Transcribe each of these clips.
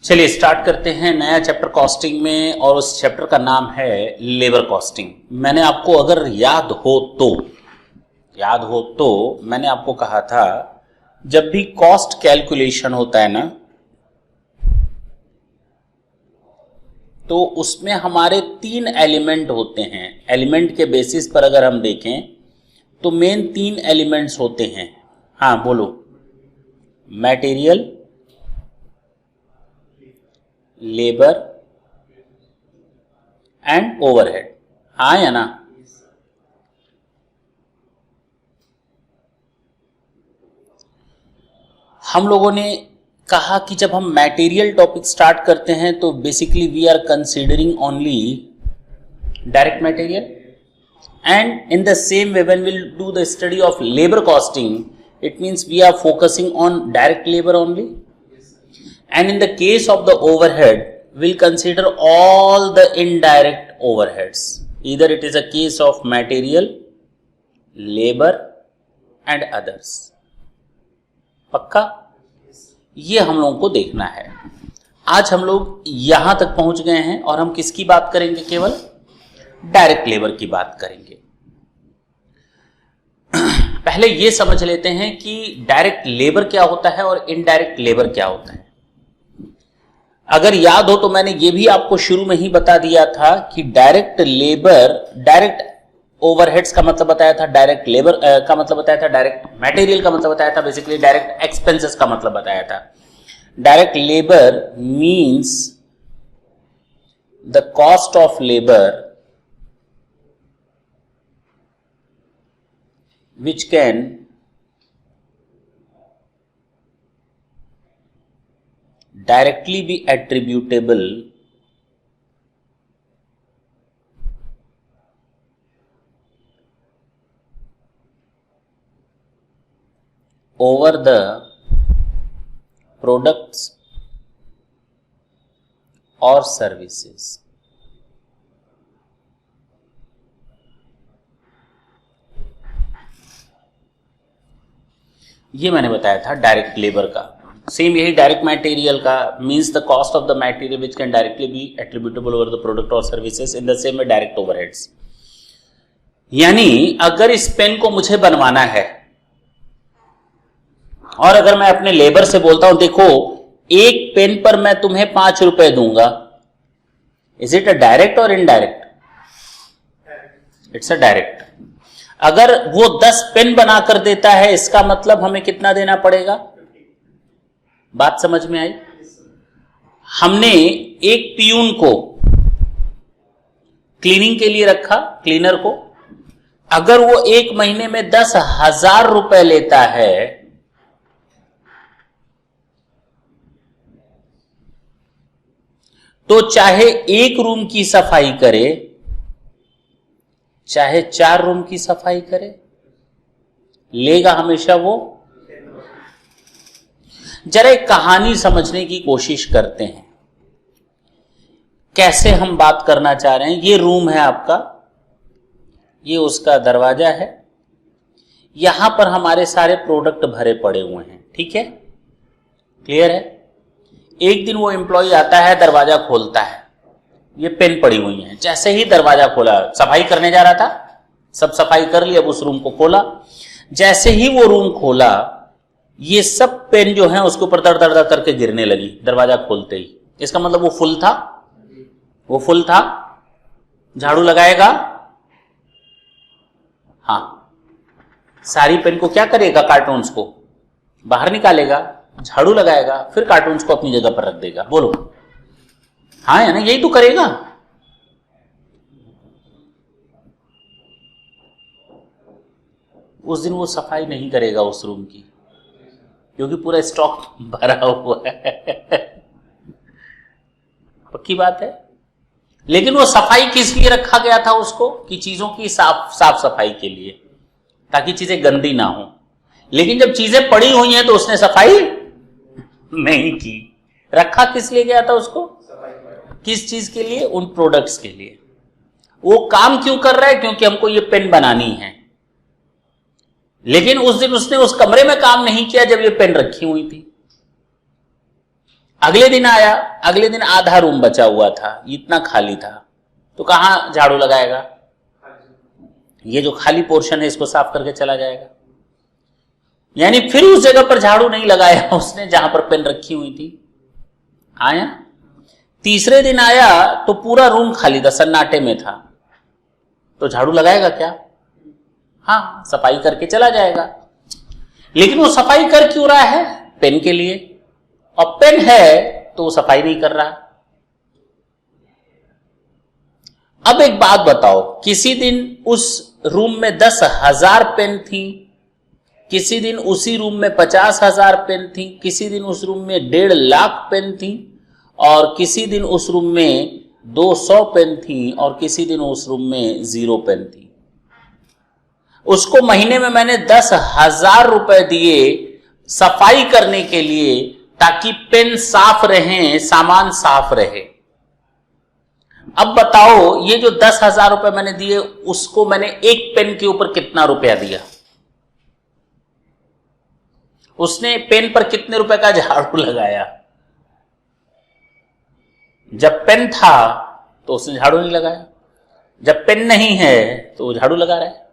चलिए स्टार्ट करते हैं नया चैप्टर कॉस्टिंग में, और उस चैप्टर का नाम है लेबर कॉस्टिंग। मैंने आपको अगर याद हो तो मैंने आपको कहा था जब भी कॉस्ट कैलकुलेशन होता है ना, तो उसमें हमारे 3 एलिमेंट होते हैं। एलिमेंट के बेसिस पर अगर हम देखें तो मेन 3 एलिमेंट्स होते हैं। हाँ बोलो, मटेरियल, लेबर एंड ओवरहेड। हाँ या ना? हम लोगों ने कहा कि जब हम मटेरियल टॉपिक स्टार्ट करते हैं तो basically we are considering only direct material, and in the same way when we'll do the study of labor costing, it means we are focusing on direct labor only. And in the case of the overhead, we'll consider all the indirect overheads. Either it is a case of material, labor and others. पक्का? ये हम लोगों को देखना है। आज हम लोग यहां तक पहुंच गए हैं और हम किसकी बात करेंगे? केवल डायरेक्ट लेबर की बात करेंगे। पहले ये समझ लेते हैं कि डायरेक्ट लेबर क्या होता है और इनडायरेक्ट लेबर क्या होता है। अगर याद हो तो मैंने ये भी आपको शुरू में ही बता दिया था कि डायरेक्ट लेबर, डायरेक्ट ओवरहेड्स का मतलब बताया था, डायरेक्ट लेबर का मतलब बताया था, डायरेक्ट मटेरियल का मतलब बताया था, बेसिकली डायरेक्ट एक्सपेंसेस का मतलब बताया था। Direct labour means the cost of labour which can directly be attributable over the products or services. ये मैंने बताया था डायरेक्ट लेबर का। सेम यही डायरेक्ट मटेरियल का means the cost of the material which can directly be attributable over the product और services. In the same way direct overheads, यानी अगर इस पेन को मुझे बनवाना है और अगर मैं अपने लेबर से बोलता हूं देखो एक पेन पर मैं तुम्हें 5 रुपए दूंगा, इज इट अ डायरेक्ट और इनडायरेक्ट? It's a direct. अगर वो 10 पेन बनाकर देता है, इसका मतलब हमें कितना देना पड़ेगा? बात समझ में आई? हमने एक पियून को क्लीनिंग के लिए रखा, क्लीनर को, अगर वो 1 महीने में 10,000 रुपए लेता है तो चाहे 1 रूम की सफाई करे, चाहे 4 रूम की सफाई करे, लेगा हमेशा वो। जरा एक कहानी समझने की कोशिश करते हैं, कैसे हम बात करना चाह रहे हैं। ये रूम है आपका, ये उसका दरवाजा है, यहां पर हमारे सारे प्रोडक्ट भरे पड़े हुए हैं, ठीक है, क्लियर है। एक दिन वो एम्प्लॉय आता है, दरवाजा खोलता है, ये पेन पड़ी हुई हैं। जैसे ही दरवाजा खोला, सफाई करने जा रहा था, सब सफाई कर ली, अब उस रूम को खोला। जैसे ही वो रूम खोला, ये सब पेन जो है उसके ऊपर दर दर दर करके गिरने लगी दरवाजा खोलते ही। इसका मतलब वो फुल था, वो फुल था। झाड़ू लगाएगा, हाँ, सारी पेन को क्या करेगा? कार्टून्स को बाहर निकालेगा, झाड़ू लगाएगा, फिर कार्टून्स को अपनी जगह पर रख देगा। बोलो हाँ या ना? यही तो करेगा। उस दिन वो सफाई नहीं करेगा उस रूम की, क्योंकि पूरा स्टॉक भरा हुआ है। पक्की बात है। लेकिन वो सफाई किस लिए रखा गया था उसको? कि चीजों की साफ सफाई के लिए, ताकि चीजें गंदी ना हो। लेकिन जब चीजें पड़ी हुई हैं तो उसने सफाई नहीं की। रखा किस लिए गया था उसको? किस चीज के लिए? उन प्रोडक्ट्स के लिए। वो काम क्यों कर रहा है? क्योंकि हमको ये पेन बनानी है। लेकिन उस दिन उसने उस कमरे में काम नहीं किया जब ये पेन रखी हुई थी। अगले दिन आया, अगले दिन आधा रूम बचा हुआ था, इतना खाली था, तो कहां झाड़ू लगाएगा? ये जो खाली पोर्शन है इसको साफ करके चला जाएगा। यानी फिर उस जगह पर झाड़ू नहीं लगाया उसने जहां पर पेन रखी हुई थी। आया, तीसरे दिन आया तो पूरा रूम खाली था, सन्नाटे में था, तो झाड़ू लगाएगा क्या? हाँ, सफाई करके चला जाएगा। लेकिन वो सफाई कर क्यों रहा है? पेन के लिए। और पेन है तो वो सफाई नहीं कर रहा। अब एक बात बताओ, किसी दिन उस रूम में 10,000 पेन थी, किसी दिन उसी रूम में 50,000 पेन थी, किसी दिन उस रूम में 1.5 लाख पेन थी, और किसी दिन उस रूम में 200 पेन थी, और किसी दिन उस रूम में 0 पेन थी। उसको महीने में मैंने 10,000 रुपए दिए सफाई करने के लिए, ताकि पेन साफ रहे, सामान साफ रहे। अब बताओ, ये जो 10,000 रुपए मैंने दिए, उसको मैंने एक पेन के ऊपर कितना रुपया दिया? उसने पेन पर कितने रुपए का झाड़ू लगाया? जब पेन था तो उसने झाड़ू नहीं लगाया, जब पेन नहीं है तो वो झाड़ू लगा रहा है।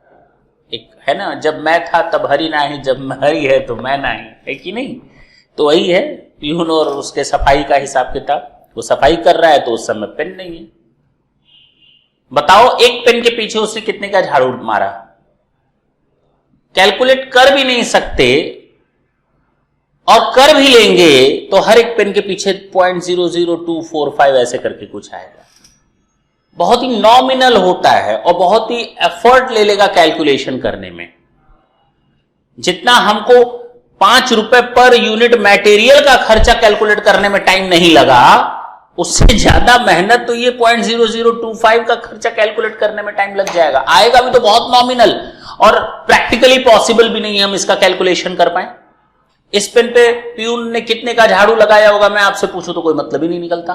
एक है ना, जब मैं था तब हरी नाही, जब हरी है तो मैं नाही, है कि नहीं? तो वही है प्यून और उसके सफाई का हिसाब किताब। वो सफाई कर रहा है तो उस समय पेन नहीं है। बताओ, एक पेन के पीछे उसने कितने का झाड़ू मारा? कैलकुलेट कर भी नहीं सकते, और कर भी लेंगे तो हर एक पेन के पीछे 0.00245 ऐसे करके कुछ आएगा। बहुत ही नॉमिनल होता है और बहुत ही एफर्ट ले लेगा कैलकुलेशन करने में। जितना हमको 5 रुपए पर यूनिट मटेरियल का खर्चा कैलकुलेट करने में टाइम नहीं लगा, उससे ज्यादा मेहनत तो ये 0.0025 का खर्चा कैलकुलेट करने में टाइम लग जाएगा। आएगा भी तो बहुत नॉमिनल, और प्रैक्टिकली पॉसिबल भी नहीं है हम इसका कैलकुलेशन कर पाए। इस पेन पे प्यून ने कितने का झाड़ू लगाया होगा, मैं आपसे पूछूं तो कोई मतलब ही नहीं निकलता।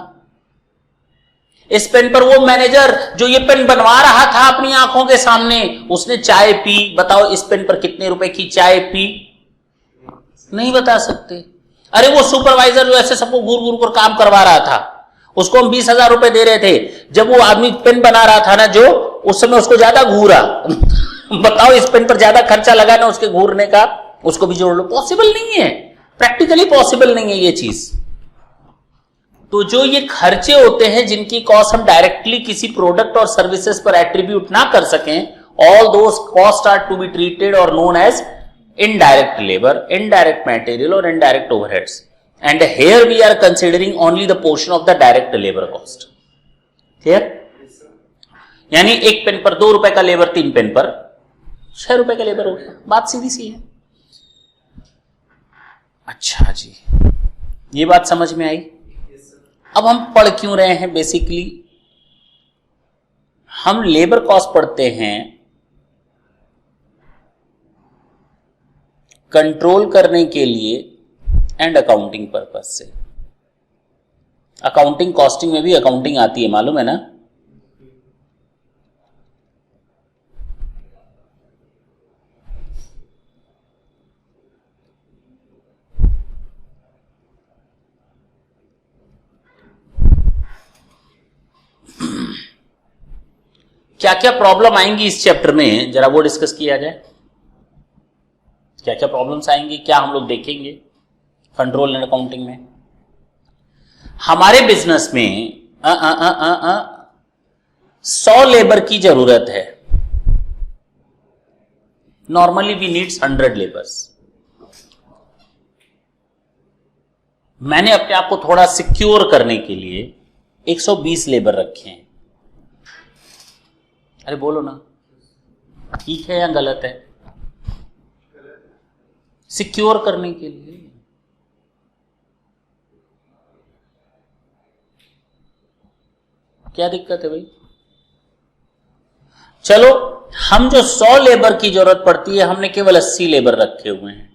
इस पेन पर वो मैनेजर जो ये पेन बनवा रहा था अपनी आंखों के सामने, उसने चाय पी। बताओ, इस पेन पर कितने रुपए की चाय पी? नहीं बता सकते। अरे वो सुपरवाइजर जो ऐसे सबको घूर घूर कर काम करवा रहा था, उसको हम 20,000 रुपए दे रहे थे। जब वो आदमी पेन बना रहा था ना, जो उस समय उसको ज्यादा घूरा बताओ, इस पेन पर ज्यादा खर्चा लगा ना उसके घूरने का, उसको भी जोड़ लो। पॉसिबल नहीं है, प्रैक्टिकली पॉसिबल नहीं है ये चीज। तो जो ये खर्चे होते हैं जिनकी कॉस्ट हम डायरेक्टली किसी प्रोडक्ट और सर्विसेज पर एट्रीब्यूट ना कर सकें, all those cost are to be treated और known as indirect labor, indirect material or indirect overheads, and here we are considering only the portion of the direct labor cost. Clear? यानी एक pen पर 2 रुपए का labour, 3 pen पर 6 रुपए का labour हो गया। बात सीधी सी है। अच्छा जी, ये बात समझ में आई। अब हम पढ़ क्यों रहे हैं? बेसिकली हम लेबर कॉस्ट पढ़ते हैं कंट्रोल करने के लिए एंड अकाउंटिंग पर्पस से। अकाउंटिंग कॉस्टिंग में भी अकाउंटिंग आती है, मालूम है ना? क्या क्या प्रॉब्लम आएंगी इस चैप्टर में, जरा वो डिस्कस किया जाए। क्या क्या प्रॉब्लम्स आएंगी, क्या हम लोग देखेंगे कंट्रोल एंड अकाउंटिंग में। हमारे बिजनेस में 100 लेबर की जरूरत है। Normally we needs 100 labours. मैंने अपने आप को थोड़ा सिक्योर करने के लिए 120 लेबर रखे हैं। अरे बोलो ना, ठीक है या गलत है? सिक्योर करने के लिए। क्या दिक्कत है भाई? चलो, हम जो 100 लेबर की जरूरत पड़ती है, हमने केवल 80 लेबर रखे हुए हैं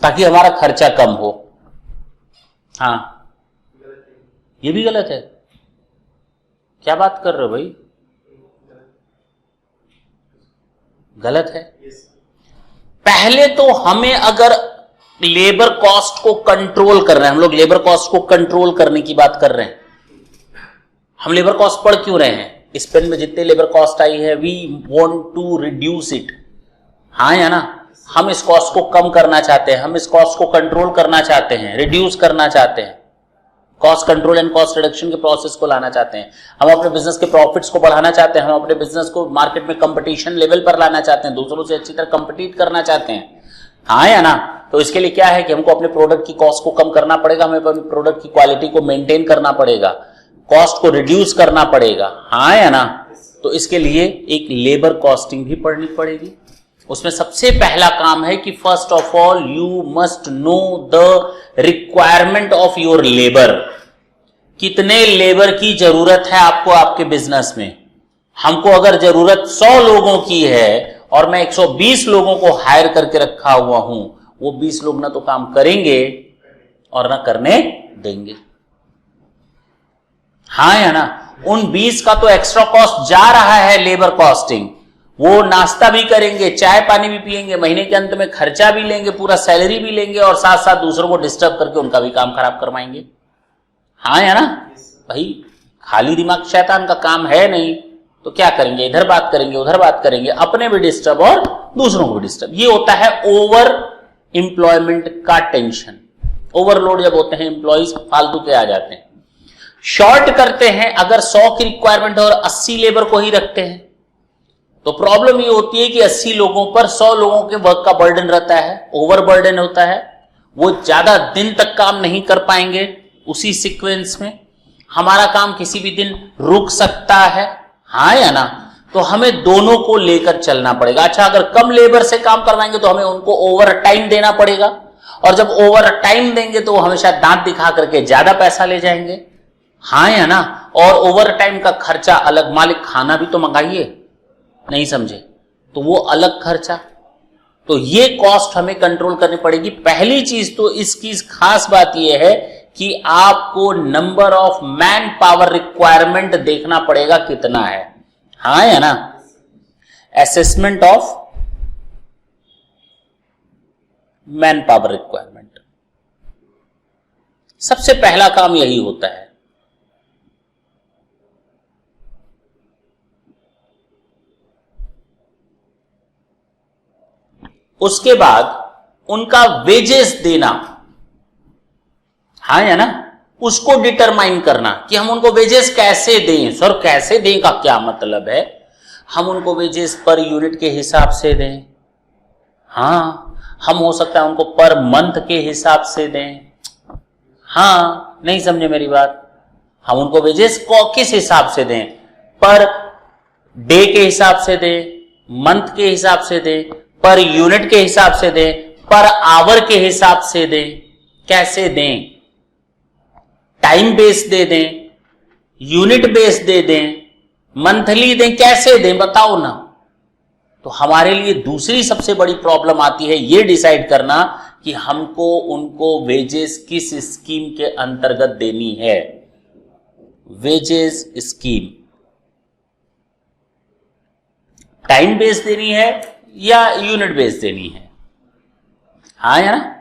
ताकि हमारा खर्चा कम हो। हाँ, ये भी गलत है। क्या बात कर रहे हो भाई? गलत है। पहले तो हमें अगर लेबर कॉस्ट को कंट्रोल कर रहे हैं, हम लोग लेबर कॉस्ट को कंट्रोल करने की बात कर रहे हैं। हम लेबर कॉस्ट पढ़ क्यों रहे हैं? इस पेन में जितने लेबर कॉस्ट आई है, we want to reduce it. हाँ या ना? हम इस कॉस्ट को कम करना चाहते हैं, हम इस कॉस्ट को कंट्रोल करना चाहते हैं, रिड्यूस करना चाहते हैं, cost control and cost reduction के प्रोसेस को लाना चाहते हैं। हम अपने बिजनेस के प्रॉफिट्स को बढ़ाना चाहते हैं, हम अपने बिजनेस को मार्केट में कंपटीशन लेवल पर लाना चाहते हैं, दूसरों से अच्छी तरह कंपीट करना चाहते हैं। हाँ या ना? तो इसके लिए क्या है कि हमको अपने प्रोडक्ट की कॉस्ट को कम करना पड़ेगा, हमें अपने प्रोडक्ट की क्वालिटी को मेंटेन करना पड़ेगा, कॉस्ट को रिड्यूस करना पड़ेगा। हाँ या ना? तो इसके लिए एक लेबर कॉस्टिंग भी पढ़नी पड़ेगी। उसमें सबसे पहला काम है कि first of all you must know the requirement of your labour. कितने लेबर की जरूरत है आपको आपके बिजनेस में? हमको अगर जरूरत 100 लोगों की है और मैं 120 लोगों को हायर करके रखा हुआ हूं, वो 20 लोग ना तो काम करेंगे और ना करने देंगे। हाँ या ना? उन 20 का तो एक्स्ट्रा कॉस्ट जा रहा है लेबर कॉस्टिंग। वो नाश्ता भी करेंगे, चाय पानी भी पिएंगे, महीने के अंत में खर्चा भी लेंगे, पूरा सैलरी भी लेंगे और साथ साथ दूसरों को डिस्टर्ब करके उनका भी काम खराब करवाएंगे। हाँ या ना? भाई खाली दिमाग शैतान का काम है नहीं, तो क्या करेंगे? इधर बात करेंगे, उधर बात करेंगे, अपने भी डिस्टर्ब और दूसरों को भी डिस्टर्ब। ये होता है ओवर एम्प्लॉयमेंट का टेंशन। ओवरलोड जब होते हैं, एम्प्लॉइज फालतू के आ जाते हैं। शॉर्ट करते हैं, अगर 100 की रिक्वायरमेंट और 80 लेबर को ही रखते हैं तो प्रॉब्लम ये होती है कि 80 लोगों पर 100 लोगों के वर्क का बर्डन रहता है, ओवर बर्डन होता है, वो ज्यादा दिन तक काम नहीं कर पाएंगे उसी सीक्वेंस में, हमारा काम किसी भी दिन रुक सकता है। हाँ या ना? तो हमें दोनों को लेकर चलना पड़ेगा। अच्छा, अगर कम लेबर से काम करवाएंगे तो हमें उनको ओवर टाइम देना पड़ेगा, और जब ओवर टाइम देंगे तो वो हमेशा दांत दिखा करके ज्यादा पैसा ले जाएंगे। हाँ या ना? और ओवर टाइम का खर्चा अलग, मालिक खाना भी तो मंगाइए, नहीं समझे तो वो अलग खर्चा। तो ये कॉस्ट हमें कंट्रोल करनी पड़ेगी। पहली चीज तो इसकी खास बात यह है कि आपको number of man power requirement देखना पड़ेगा कितना है। हाँ या ना? Assessment of man power requirement, सबसे पहला काम यही होता है। उसके बाद उनका वेजेस देना। हाँ या ना? उसको डिटरमाइन करना कि हम उनको वेजेस कैसे दें। सर कैसे दें का क्या मतलब है? हम उनको वेजेस पर यूनिट के हिसाब से दें। हाँ, हम हो सकता है उनको पर मंथ के हिसाब से दें। हाँ, नहीं समझे मेरी बात? हम उनको वेजेस को किस हिसाब से दें? पर डे के हिसाब से दें, मंथ के हिसाब से दें, पर यूनिट के हिसाब से दें, पर आवर के हिसाब से दें। कैसे दें? टाइम बेस दे दें, यूनिट बेस दे दें, मंथली दें, कैसे दें बताओ ना। तो हमारे लिए दूसरी सबसे बड़ी प्रॉब्लम आती है ये डिसाइड करना कि हमको उनको वेजेस किस स्कीम के अंतर्गत देनी है। वेजेस स्कीम टाइम बेस देनी है या यूनिट बेस देनी है? हाँ या ना?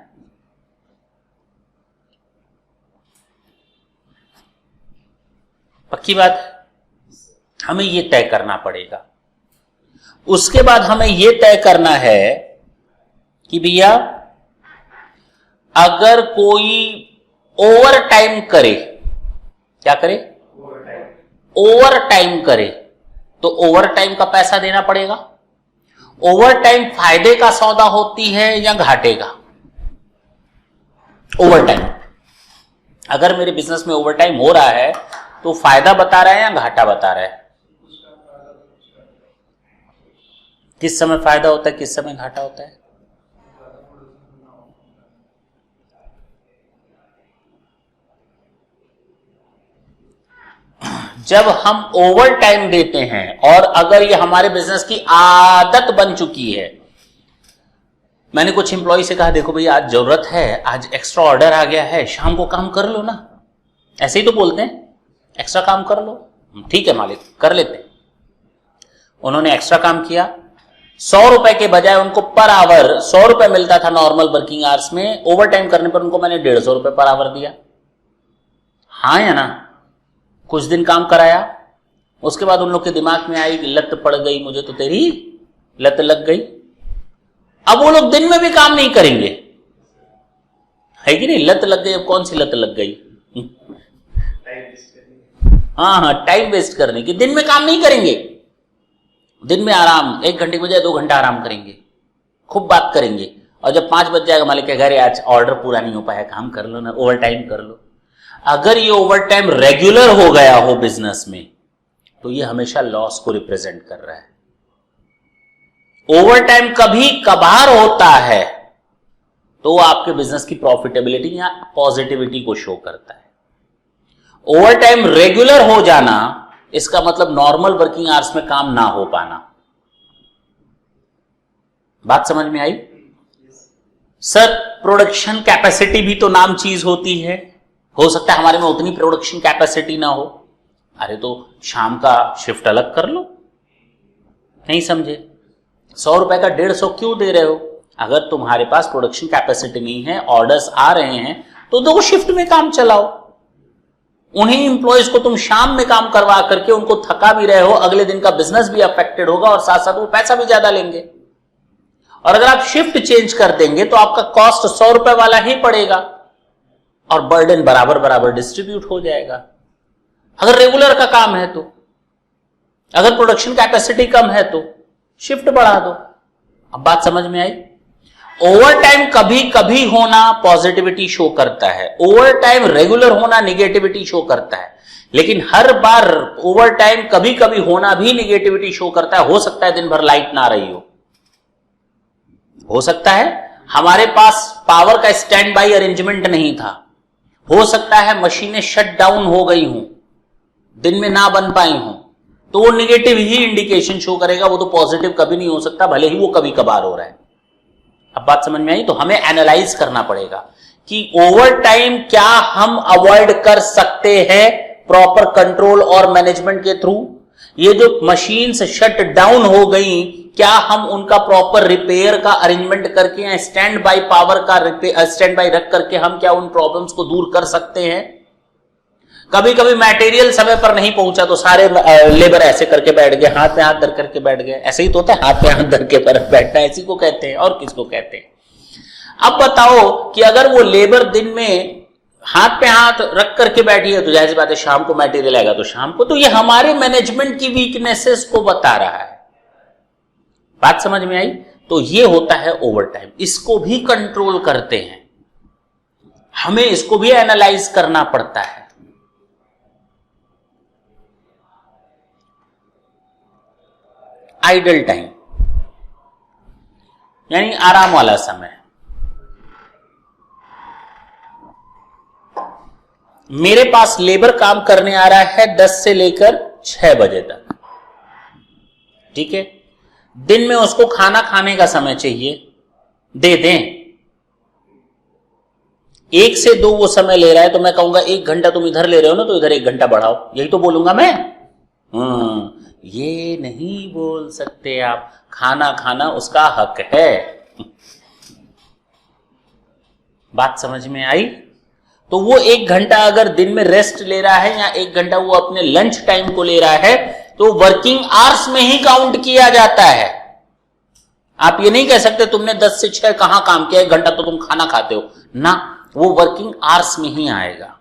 पक्की बात है, हमें यह तय करना पड़ेगा। उसके बाद हमें यह तय करना है कि भैया अगर कोई ओवर टाइम करे, क्या करे? ओवर टाइम करे तो ओवर टाइम का पैसा देना पड़ेगा। ओवर टाइम फायदे का सौदा होती है या घाटे का? ओवर टाइम, अगर मेरे बिजनेस में ओवर टाइम हो रहा है तो फायदा बता रहा है या घाटा बता रहा है? किस समय फायदा होता है, किस समय घाटा होता है? जब हम ओवर टाइम देते हैं और अगर ये हमारे बिजनेस की आदत बन चुकी है, मैंने कुछ एम्प्लॉय से कहा देखो भैया आज जरूरत है, आज एक्स्ट्रा ऑर्डर आ गया है, शाम को काम कर लो ना, ऐसे ही तो बोलते हैं, एक्स्ट्रा काम कर लो। ठीक है मालिक, कर लेते हैं। उन्होंने एक्स्ट्रा काम किया, 100 रुपए के बजाय उनको पर आवर 100 रुपए मिलता था नॉर्मल वर्किंग आवर्स में, ओवर टाइम करने पर उनको मैंने 150 रुपए पर आवर दिया। हाँ या ना? कुछ दिन काम कराया, उसके बाद उन लोग के दिमाग में आई लत पड़ गई, मुझे तो तेरी लत लग गई। अब वो लोग दिन में भी काम नहीं करेंगे, है कि नहीं? लत लग गई, अब कौन सी लत लग गई? हाँ, टाइम वेस्ट करने की। दिन में काम नहीं करेंगे, दिन में आराम, 1 घंटे के बजाय 2 घंटा आराम करेंगे, खूब बात करेंगे। और जब 5 बज जाएगा, मालिक के घर आज ऑर्डर पूरा नहीं हो पाया, काम कर लो ना, ओवर टाइम कर लो। अगर ये ओवर टाइम रेगुलर हो गया हो बिजनेस में, तो ये हमेशा लॉस को रिप्रेजेंट कर रहा है। ओवर टाइम कभी कभार होता है तो वो आपके बिजनेस की प्रॉफिटेबिलिटी या पॉजिटिविटी को शो करता है। ओवर टाइम रेगुलर हो जाना, इसका मतलब नॉर्मल वर्किंग आवर्स में काम ना हो पाना। बात समझ में आई? सर प्रोडक्शन कैपेसिटी भी तो नाम चीज होती है, हो सकता है हमारे में उतनी प्रोडक्शन कैपेसिटी ना हो। अरे तो शाम का शिफ्ट अलग कर लो। नहीं समझे? 100 रुपए का 150 क्यों दे रहे हो? अगर तुम्हारे पास प्रोडक्शन कैपेसिटी नहीं है, ऑर्डर्स आ रहे हैं, तो 2 शिफ्ट में काम चलाओ। उन्हीं इंप्लॉइज को तुम शाम में काम करवा करके उनको थका भी रहे हो, अगले दिन का बिजनेस भी अफेक्टेड होगा और साथ साथ वो पैसा भी ज्यादा लेंगे। और अगर आप शिफ्ट चेंज कर देंगे तो आपका कॉस्ट 100 रुपए वाला ही पड़ेगा और बर्डन बराबर बराबर डिस्ट्रीब्यूट हो जाएगा। अगर रेगुलर का काम है तो, अगर प्रोडक्शन कैपेसिटी कम है तो शिफ्ट बढ़ा दो। अब बात समझ में आई? ओवर टाइम कभी कभी होना पॉजिटिविटी शो करता है, ओवर टाइम रेगुलर होना निगेटिविटी शो करता है। लेकिन हर बार ओवर टाइम कभी कभी होना भी निगेटिविटी शो करता है। हो सकता है दिन भर लाइट ना रही हो सकता है हमारे पास पावर का स्टैंड बाई अरेंजमेंट नहीं था, हो सकता है मशीनें शट डाउन हो गई हूं, दिन में ना बन पाई हूं, तो वो निगेटिव ही इंडिकेशन शो करेगा, वो तो पॉजिटिव कभी नहीं हो सकता, भले ही वो कभी कभार हो रहा है। अब बात समझ में आई? तो हमें एनालाइज करना पड़ेगा कि ओवर टाइम क्या हम अवॉइड कर सकते हैं प्रॉपर कंट्रोल और मैनेजमेंट के थ्रू। ये जो मशीन्स शट डाउन हो गई, क्या हम उनका प्रॉपर रिपेयर का अरेंजमेंट करके या स्टैंड बाई पावर का स्टैंड बाई रख करके हम क्या उन प्रॉब्लम्स को दूर कर सकते हैं। कभी कभी मटेरियल समय पर नहीं पहुंचा तो सारे लेबर ऐसे करके बैठ गए, हाथ पे हाथ धर करके बैठ गए। ऐसे ही तो होता है, हाथ पे हाथ धर के बैठना, इसी को कहते हैं, और किसको कहते हैं? अब बताओ कि अगर वो लेबर दिन में हाथ पे हाथ रख करके बैठी है तो जाहिर सी बात है शाम को मटेरियल आएगा तो शाम को। तो ये हमारे मैनेजमेंट की वीकनेसेस को बता रहा है। बात समझ में आई? तो ये होता है ओवर टाइम, इसको भी कंट्रोल करते हैं, हमें इसको भी एनालाइज करना पड़ता है। आइडल टाइम यानी आराम वाला समय। मेरे पास लेबर काम करने आ रहा है 10 से लेकर 6 बजे तक, ठीक है? दिन में उसको खाना खाने का समय चाहिए, दे दें। 1 से 2 वो समय ले रहा है तो मैं कहूंगा 1 घंटा तुम इधर ले रहे हो ना, तो इधर 1 घंटा बढ़ाओ, यही तो बोलूंगा मैं। ये नहीं बोल सकते आप, खाना खाना उसका हक है। बात समझ में आई? तो वो 1 घंटा अगर दिन में रेस्ट ले रहा है या 1 घंटा वो अपने लंच टाइम को ले रहा है तो वर्किंग आवर्स में ही काउंट किया जाता है। आप ये नहीं कह सकते तुमने 10 से 6 कहां काम किया, 1 घंटा तो तुम खाना खाते हो ना, वो वर्किंग आवर्स में ही आएगा।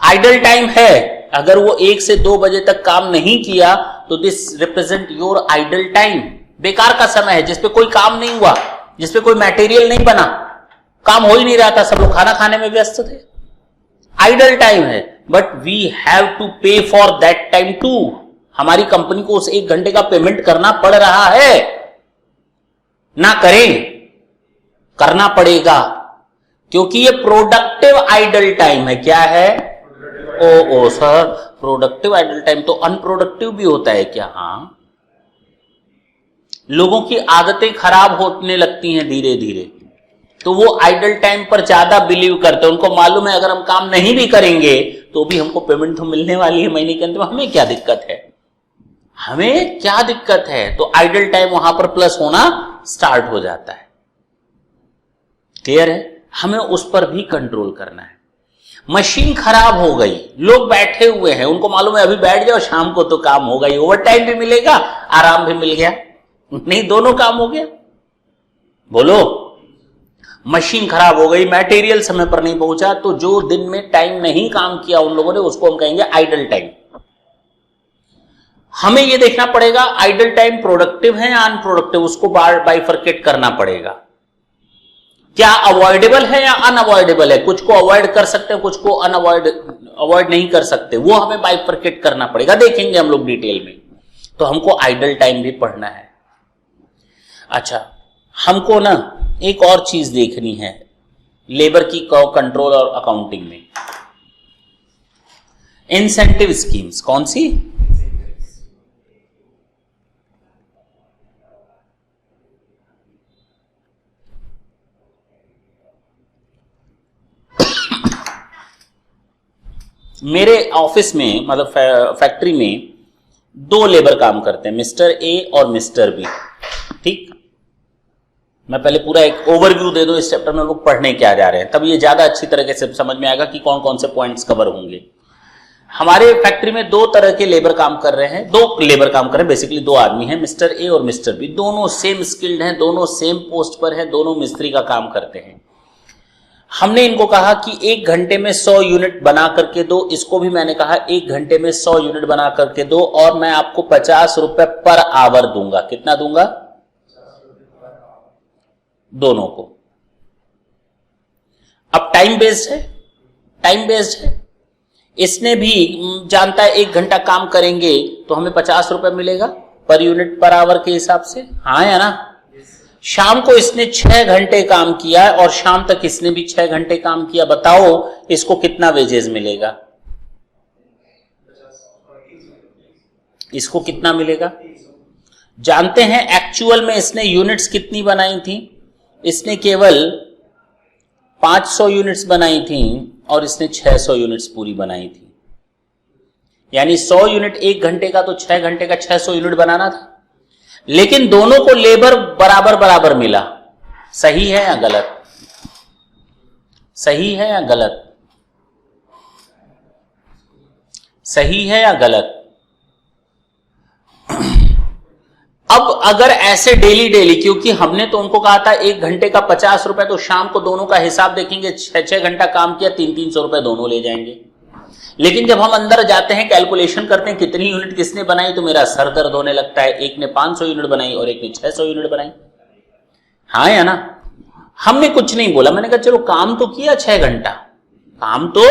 आइडल टाइम है, अगर वो 1 से 2 बजे तक काम नहीं किया तो this represent your idle time. बेकार का समय है जिसपे कोई काम नहीं हुआ, जिसपे कोई मटेरियल नहीं बना, काम हो ही नहीं रहा था, सब लोग खाना खाने में व्यस्त थे। आइडल टाइम है, बट वी हैव टू पे फॉर दैट टाइम टू। हमारी कंपनी को उस 1 घंटे का पेमेंट करना पड़ रहा है, ना करें, करना पड़ेगा, क्योंकि ये प्रोडक्टिव आइडल टाइम है। क्या है? ओ सर, प्रोडक्टिव आइडल टाइम तो अनप्रोडक्टिव भी होता है क्या? हाँ, लोगों की आदतें खराब होने लगती हैं धीरे धीरे, तो वो आइडल टाइम पर ज्यादा बिलीव करते हैं। उनको मालूम है अगर हम काम नहीं भी करेंगे तो भी हमको पेमेंट तो मिलने वाली है महीने के अंत में, हमें क्या दिक्कत है। हमें क्या दिक्कत है, तो आइडल टाइम वहां पर प्लस होना स्टार्ट हो जाता है। क्लियर है? हमें उस पर भी कंट्रोल करना है। मशीन खराब हो गई, लोग बैठे हुए हैं, उनको मालूम है अभी बैठ जाओ शाम को तो काम होगा ही, ओवर टाइम भी मिलेगा, आराम भी मिल गया, नहीं दोनों काम हो गया। बोलो, मशीन खराब हो गई, मटेरियल समय पर नहीं पहुंचा, तो जो दिन में टाइम नहीं काम किया उन लोगों ने, उसको हम कहेंगे आइडल टाइम। हमें यह देखना पड़ेगा आइडल टाइम प्रोडक्टिव है या अनप्रोडक्टिव, उसको बाइफरकेट करना पड़ेगा। क्या अवॉइडेबल है या अनअवॉइडेबल है, कुछ को अवॉइड कर सकते हैं, कुछ को अवॉइड नहीं कर सकते, वो हमें बाइफरकेट करना पड़ेगा, देखेंगे हम लोग डिटेल में। तो हमको आइडल टाइम भी पढ़ना है। अच्छा, हमको ना एक और चीज देखनी है लेबर की कंट्रोल और अकाउंटिंग में, इंसेंटिव स्कीम्स। कौन सी? मेरे ऑफिस में, मतलब फैक्ट्री में, दो लेबर काम करते हैं, मिस्टर ए और मिस्टर बी। ठीक, मैं पहले पूरा एक ओवरव्यू दे दूं इस चैप्टर में, लोग पढ़ने क्या जा रहे हैं, तब ये ज्यादा अच्छी तरीके से समझ में आएगा कि कौन कौन से पॉइंट्स कवर होंगे। हमारे फैक्ट्री में दो तरह के लेबर काम कर रहे हैं, दो लेबर काम कर रहे हैं, बेसिकली दो आदमी हैं, मिस्टर ए और मिस्टर बी। दोनों सेम स्किल्ड हैं, दोनों सेम पोस्ट पर हैं, दोनों मिस्त्री का काम करते हैं। हमने इनको कहा कि 1 घंटे में 100 यूनिट बना करके दो, इसको भी मैंने कहा 1 घंटे में 100 यूनिट बना करके दो, और मैं आपको 50 रुपए पर आवर दूंगा। कितना दूंगा? दोनों को। अब टाइम बेस्ड है, टाइम बेस्ड है, इसने भी जानता है 1 घंटा काम करेंगे तो हमें 50 रुपए मिलेगा पर यूनिट पर आवर के हिसाब से, हाँ या ना? शाम को इसने 6 घंटे काम किया और शाम तक इसने भी 6 घंटे काम किया, बताओ इसको कितना वेजेस मिलेगा? इसको कितना मिलेगा? जानते हैं एक्चुअल में इसने यूनिट्स कितनी बनाई थी? इसने केवल 500 यूनिट्स बनाई थी और इसने 600 यूनिट्स पूरी बनाई थी। यानी 100 यूनिट 1 घंटे का, तो 6 घंटे का 600 यूनिट बनाना था, लेकिन दोनों को लेबर बराबर बराबर मिला। सही है या गलत? सही है या गलत? सही है या गलत? अब अगर ऐसे डेली डेली, क्योंकि हमने तो उनको कहा था 1 घंटे का 50 रुपए, तो शाम को दोनों का हिसाब देखेंगे, 6 घंटा काम किया, 300 रुपए दोनों ले जाएंगे। लेकिन जब हम अंदर जाते हैं, कैलकुलेशन करते हैं कितनी यूनिट किसने बनाई, तो मेरा सर दर्द होने लगता है। एक ने 500 यूनिट बनाई और एक ने 600 यूनिट बनाई, हाँ या ना? हमने कुछ नहीं बोला, मैंने कहा चलो काम तो किया 6 घंटा, काम तो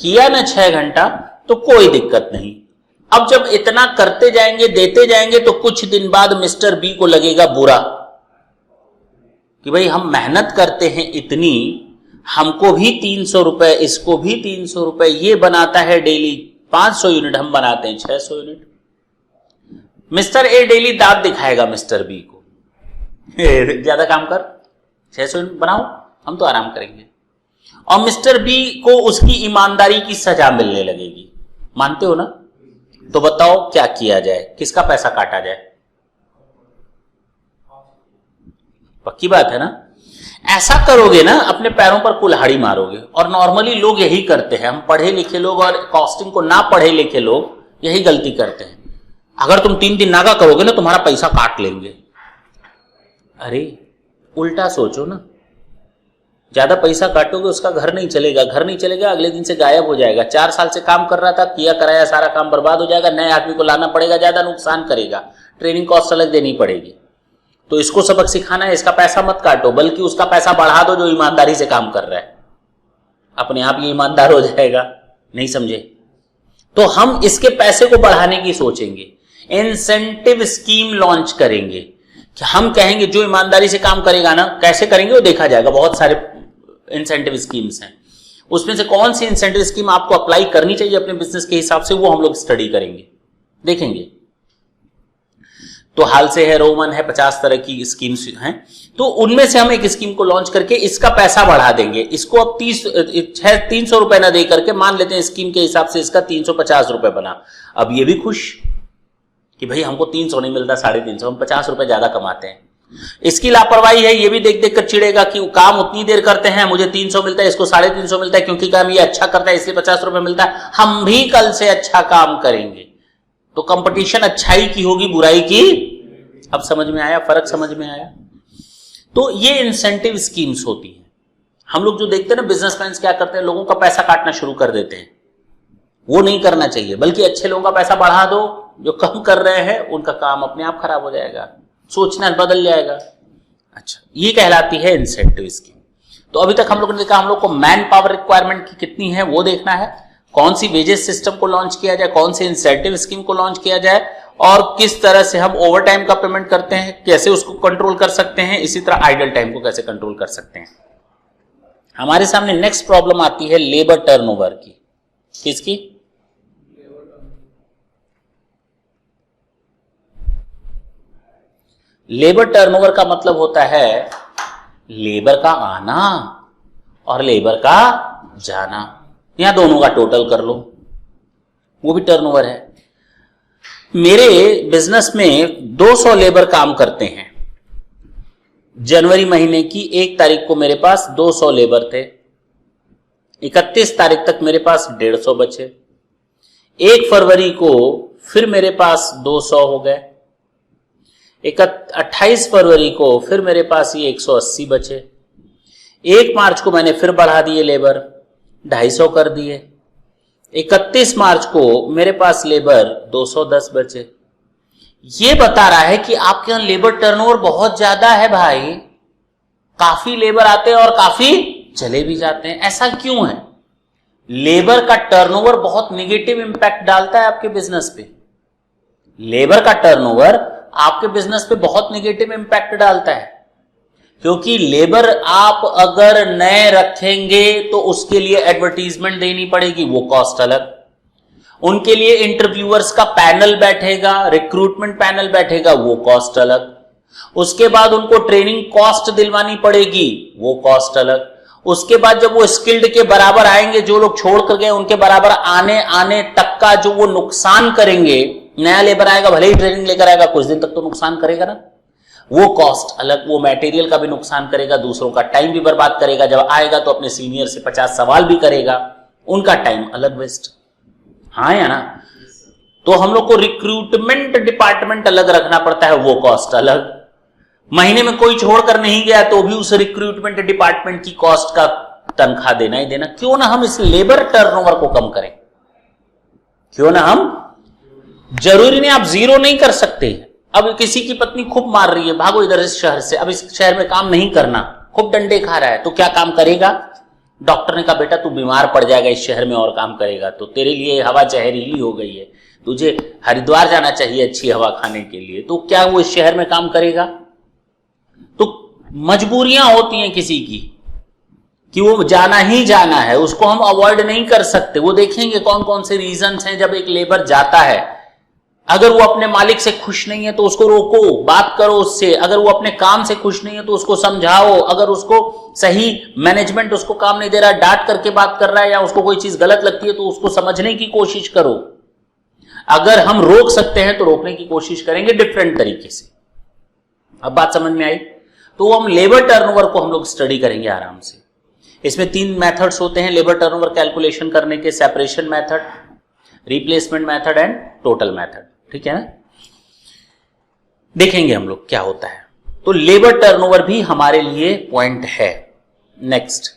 किया ना 6 घंटा, तो कोई दिक्कत नहीं। अब जब इतना करते जाएंगे, देते जाएंगे, तो कुछ दिन बाद मिस्टर बी को लगेगा बुरा कि भाई हम मेहनत करते हैं इतनी, हमको भी 300 रुपए, इसको भी 300 रुपए, ये बनाता है डेली 500 यूनिट, हम बनाते हैं 600 यूनिट। मिस्टर ए डेली दांत दिखाएगा मिस्टर बी को, ज्यादा काम कर, 600 यूनिट बनाओ, हम तो आराम करेंगे। और मिस्टर बी को उसकी ईमानदारी की सजा मिलने लगेगी। मानते हो ना? तो बताओ क्या किया जाए, किसका पैसा काटा जाए? पक्की बात है ना? ऐसा करोगे ना, अपने पैरों पर कुल्हाड़ी मारोगे। और नॉर्मली लोग यही करते हैं, हम पढ़े लिखे लोग और कॉस्टिंग को ना पढ़े लिखे लोग यही गलती करते हैं। अगर तुम 3 दिन नागा करोगे ना, तुम्हारा पैसा काट लेंगे। अरे उल्टा सोचो ना, ज्यादा पैसा काटोगे उसका घर नहीं चलेगा, घर नहीं चलेगा, अगले दिन से गायब हो जाएगा। 4 साल से काम कर रहा था, किया कराया सारा काम बर्बाद हो जाएगा, नए आदमी को लाना पड़ेगा, ज्यादा नुकसान करेगा, ट्रेनिंग कॉस्ट अलग देनी पड़ेगी। तो इसको सबक सिखाना है, इसका पैसा मत काटो, बल्कि उसका पैसा बढ़ा दो जो ईमानदारी से काम कर रहा है, अपने आप ये ईमानदार हो जाएगा। नहीं समझे? तो हम इसके पैसे को बढ़ाने की सोचेंगे, इंसेंटिव स्कीम लॉन्च करेंगे कि हम कहेंगे जो ईमानदारी से काम करेगा ना, कैसे करेंगे वो देखा जाएगा। बहुत सारे इंसेंटिव स्कीम्स हैं, उसमें से कौन सी इंसेंटिव स्कीम आपको अप्लाई करनी चाहिए अपने बिजनेस के हिसाब से, वो हम लोग स्टडी करेंगे, देखेंगे। तो हाल से है, रोमन है, 50 तरह की स्कीम्स हैं, तो उनमें से हम एक स्कीम को लॉन्च करके इसका पैसा बढ़ा देंगे। इसको अब 300 रुपए ना दे करके मान लेते हैं स्कीम के हिसाब से इसका 350 रुपए बना। अब ये भी खुश, कि भाई हमको 300 नहीं मिलता 350, हम 50 रुपए ज्यादा कमाते हैं। इसकी लापरवाही है, ये भी देख देख कर चिड़ेगा कि काम उतनी देर करते हैं, मुझे 300 मिलता है, इसको 350 मिलता है, क्योंकि काम ये अच्छा करता है इसलिए 50 रुपए मिलता है, हम भी कल से अच्छा काम करेंगे। तो कंपटीशन अच्छाई की होगी, बुराई की। अब समझ में आया, फर्क समझ में आया? तो ये इंसेंटिव स्कीम्स होती है। हम लोग जो देखते हैं ना, बिजनेसमैन क्या करते हैं, लोगों का पैसा काटना शुरू कर देते हैं। वो नहीं करना चाहिए, बल्कि अच्छे लोगों का पैसा बढ़ा दो, जो कम कर रहे हैं उनका काम अपने आप खराब हो जाएगा, सोचना बदल जाएगा। अच्छा, ये कहलाती है इंसेंटिव स्कीम। तो अभी तक हम लोगों ने देखा, हम लोग को मैन पावर रिक्वायरमेंट की कितनी है वो देखना है, कौन सी वेजेस सिस्टम को लॉन्च किया जाए, कौन से इंसेंटिव स्कीम को लॉन्च किया जाए, और किस तरह से हम ओवर टाइम का पेमेंट करते हैं, कैसे उसको कंट्रोल कर सकते हैं, इसी तरह आइडल टाइम को कैसे कंट्रोल कर सकते हैं। हमारे सामने नेक्स्ट प्रॉब्लम आती है लेबर टर्नओवर की। किसकी? लेबर टर्नओवर का मतलब होता है लेबर का आना और लेबर का जाना, यहां दोनों का टोटल कर लो, वो भी टर्नओवर है। मेरे बिजनेस में 200 लेबर काम करते हैं। जनवरी महीने की 1 तारीख को मेरे पास 200 लेबर थे, 31 तारीख तक मेरे पास 150 बचे, 1 फरवरी को फिर मेरे पास 200 हो गए, 28 फरवरी को फिर मेरे पास ये 180 बचे, 1 मार्च को मैंने फिर बढ़ा दिए लेबर, 250 कर दिए, 31 मार्च को मेरे पास लेबर 210 बचे। ये बता रहा है कि आपके यहां लेबर टर्नओवर बहुत ज्यादा है भाई, काफी लेबर आते हैं और काफी चले भी जाते हैं। ऐसा क्यों है? लेबर का टर्नओवर बहुत नेगेटिव इंपैक्ट डालता है आपके बिजनेस पे। लेबर का टर्नओवर आपके बिजनेस पे बहुत नेगेटिव इंपैक्ट डालता है, क्योंकि लेबर आप अगर नए रखेंगे तो उसके लिए एडवर्टीजमेंट देनी पड़ेगी, वो कॉस्ट अलग, उनके लिए इंटरव्यूअर्स का पैनल बैठेगा, रिक्रूटमेंट पैनल बैठेगा, वो कॉस्ट अलग, उसके बाद उनको ट्रेनिंग कॉस्ट दिलवानी पड़ेगी, वो कॉस्ट अलग, उसके बाद जब वो स्किल्ड के बराबर आएंगे, जो लोग छोड़ कर गए उनके बराबर आने तक का जो वो नुकसान करेंगे, नया लेबर आएगा भले ही ट्रेनिंग लेकर आएगा, कुछ दिन तक तो नुकसान करेगा ना, वो कॉस्ट अलग, वो मटेरियल का भी नुकसान करेगा, दूसरों का टाइम भी बर्बाद करेगा, जब आएगा तो अपने सीनियर से 50 सवाल भी करेगा, उनका टाइम अलग वेस्ट। हाँ या ना? तो हम लोग को रिक्रूटमेंट डिपार्टमेंट अलग रखना पड़ता है, वो कॉस्ट अलग, महीने में कोई छोड़कर नहीं गया तो भी उस रिक्रूटमेंट डिपार्टमेंट की कॉस्ट का तनख्वाह देना ही देना। क्यों ना हम इस लेबर टर्नओवर को कम करें, क्यों ना हम, जरूरी नहीं आप जीरो नहीं कर सकते। अब किसी की पत्नी खूब मार रही है, भागो इधर इस शहर से, अब इस शहर में काम नहीं करना, खूब डंडे खा रहा है, तो क्या काम करेगा? डॉक्टर ने कहा बेटा तू बीमार पड़ जाएगा इस शहर में और काम करेगा तो, तेरे लिए हवा जहरीली हो गई है, तुझे हरिद्वार जाना चाहिए अच्छी हवा खाने के लिए, तो क्या वो इस शहर में काम करेगा? तो मजबूरियां होती हैं किसी की कि वो जाना ही जाना है, उसको हम अवॉइड नहीं कर सकते। वो देखेंगे कौन कौन से रीजंस हैं जब एक लेबर जाता है। अगर वो अपने मालिक से खुश नहीं है तो उसको रोको, बात करो उससे, अगर वो अपने काम से खुश नहीं है तो उसको समझाओ, अगर उसको सही मैनेजमेंट उसको काम नहीं दे रहा है, डांट करके बात कर रहा है या उसको कोई चीज गलत लगती है तो उसको समझने की कोशिश करो। अगर हम रोक सकते हैं तो रोकने की कोशिश करेंगे डिफरेंट तरीके से। अब बात समझ में आई? तो हम लेबर टर्नओवर को हम लोग स्टडी करेंगे आराम से। इसमें 3 मेथड्स होते हैं लेबर टर्नओवर कैलकुलेशन करने के, separation method, replacement method and total method. ठीक है ना? देखेंगे हम लोग क्या होता है। तो लेबर टर्नओवर भी हमारे लिए पॉइंट है। नेक्स्ट,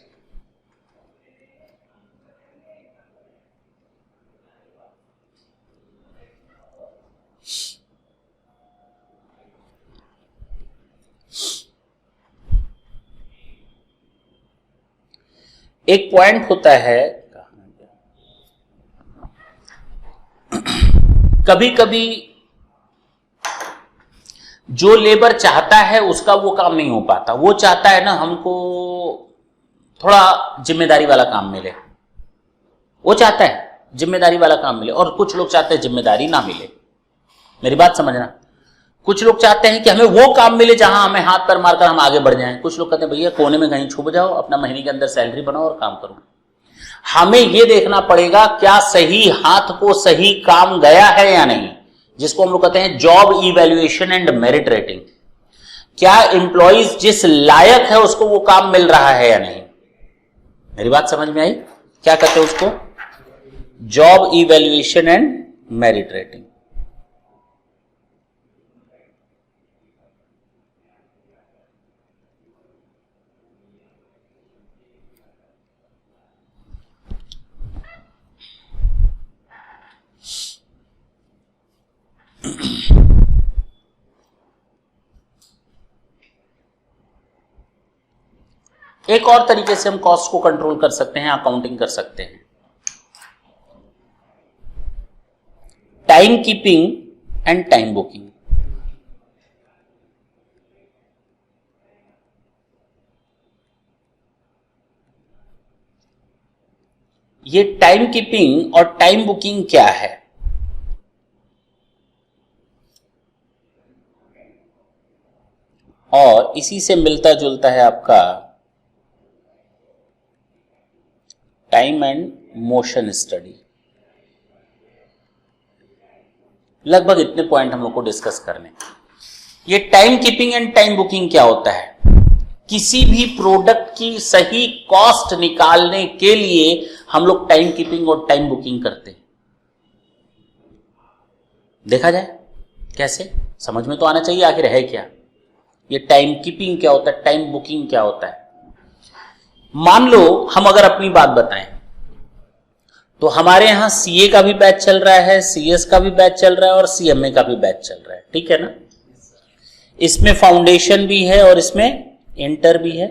एक पॉइंट होता है, कभी कभी जो लेबर चाहता है उसका वो काम नहीं हो पाता। वो चाहता है ना हमको थोड़ा जिम्मेदारी वाला काम मिले, वो चाहता है जिम्मेदारी वाला काम मिले, और कुछ लोग चाहते हैं जिम्मेदारी ना मिले। मेरी बात समझना, कुछ लोग चाहते हैं कि हमें वो काम मिले जहां हमें हाथ पैर मारकर हम आगे बढ़ जाएं। कुछ लोग कहते हैं भैया कोने में कहीं छुप जाओ, अपना महीने के अंदर सैलरी बनाओ और काम करो। हमें यह देखना पड़ेगा क्या सही हाथ को सही काम गया है या नहीं। जिसको हम लोग कहते हैं job evaluation and merit rating. क्या एम्प्लॉइज जिस लायक है उसको वो काम मिल रहा है या नहीं? मेरी बात समझ में आई? क्या कहते हैं उसको? Job evaluation and merit rating. एक और तरीके से हम कॉस्ट को कंट्रोल कर सकते हैं, अकाउंटिंग कर सकते हैं। Time keeping and time booking. ये टाइम कीपिंग और टाइम बुकिंग क्या है? और इसी से मिलता जुलता है आपका टाइम एंड मोशन स्टडी। लगभग इतने पॉइंट हम लोग को डिस्कस करने। ये time keeping and time booking क्या होता है? किसी भी प्रोडक्ट की सही कॉस्ट निकालने के लिए हम लोग टाइम कीपिंग और टाइम बुकिंग करते हैं। देखा जाए कैसे, समझ में तो आना चाहिए आखिर है क्या। ये टाइम कीपिंग क्या होता है, टाइम बुकिंग क्या होता है? मान लो हम अगर अपनी बात बताएं तो हमारे यहां सीए का भी बैच चल रहा है, सीएस का भी बैच चल रहा है और सीएमए का भी बैच चल रहा है, ठीक है ना। इसमें फाउंडेशन भी है और इसमें इंटर भी है।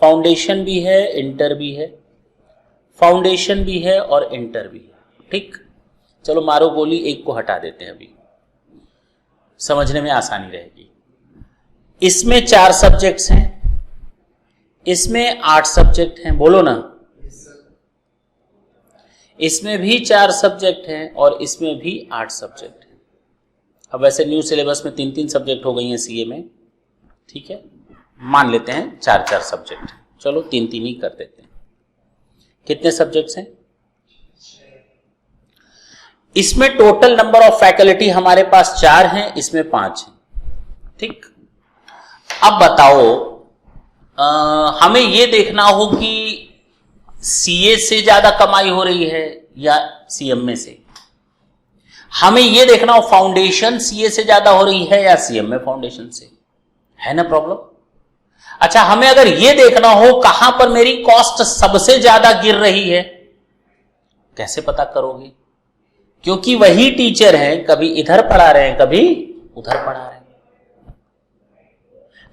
फाउंडेशन भी है, इंटर भी है, फाउंडेशन भी है और इंटर भी है, ठीक। चलो मारो गोली, एक को हटा देते हैं, अभी समझने में आसानी रहेगी। इसमें 4 सब्जेक्ट्स हैं, इसमें 8 सब्जेक्ट हैं, बोलो ना। इसमें भी 4 सब्जेक्ट हैं और इसमें भी 8 सब्जेक्ट हैं। अब वैसे न्यू सिलेबस में 3-3 सब्जेक्ट हो गई हैं सीए में, ठीक है। मान लेते हैं 4-4 सब्जेक्ट, चलो 3-3 ही कर देते हैं। कितने सब्जेक्ट्स हैं? इसमें टोटल नंबर ऑफ फैकल्टी हमारे पास 4 हैं, इसमें 5 हैं, ठीक। अब बताओ, हमें यह देखना हो कि सीए से ज्यादा कमाई हो रही है या सीएमए से। हमें यह देखना हो फाउंडेशन सीए से ज्यादा हो रही है या सीएमए फाउंडेशन से, है ना प्रॉब्लम। अच्छा, हमें अगर यह देखना हो कहां पर मेरी कॉस्ट सबसे ज्यादा गिर रही है, कैसे पता करोगे? क्योंकि वही टीचर हैं, कभी इधर पढ़ा रहे हैं, कभी उधर पढ़ा रहे हैं।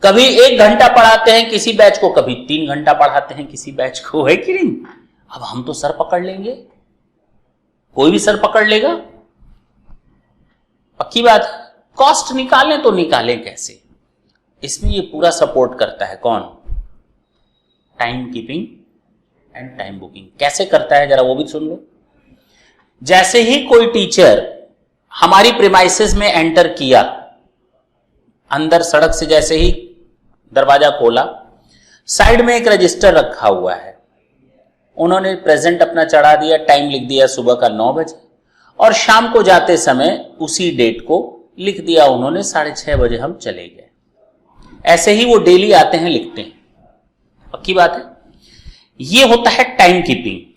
कभी 1 घंटा पढ़ाते हैं किसी बैच को, कभी 3 घंटा पढ़ाते हैं किसी बैच को, है कि नहीं। अब हम तो सर पकड़ लेंगे, कोई भी सर पकड़ लेगा, पक्की बात है। कॉस्ट निकालें तो निकालें कैसे? इसमें ये पूरा सपोर्ट करता है कौन? Time keeping and time booking. कैसे करता है जरा वो भी सुन लो। जैसे ही कोई टीचर हमारी प्रीमाइसेस में एंटर किया, अंदर सड़क से जैसे ही दरवाजा खोला, साइड में एक रजिस्टर रखा हुआ है, उन्होंने प्रेजेंट अपना चढ़ा दिया, टाइम लिख दिया सुबह का 9 बजे, और शाम को जाते समय उसी डेट को लिख दिया उन्होंने 6:30 बजे हम चले गए। ऐसे ही वो डेली आते हैं, लिखते हैं, पक्की बात है। ये होता है टाइम कीपिंग।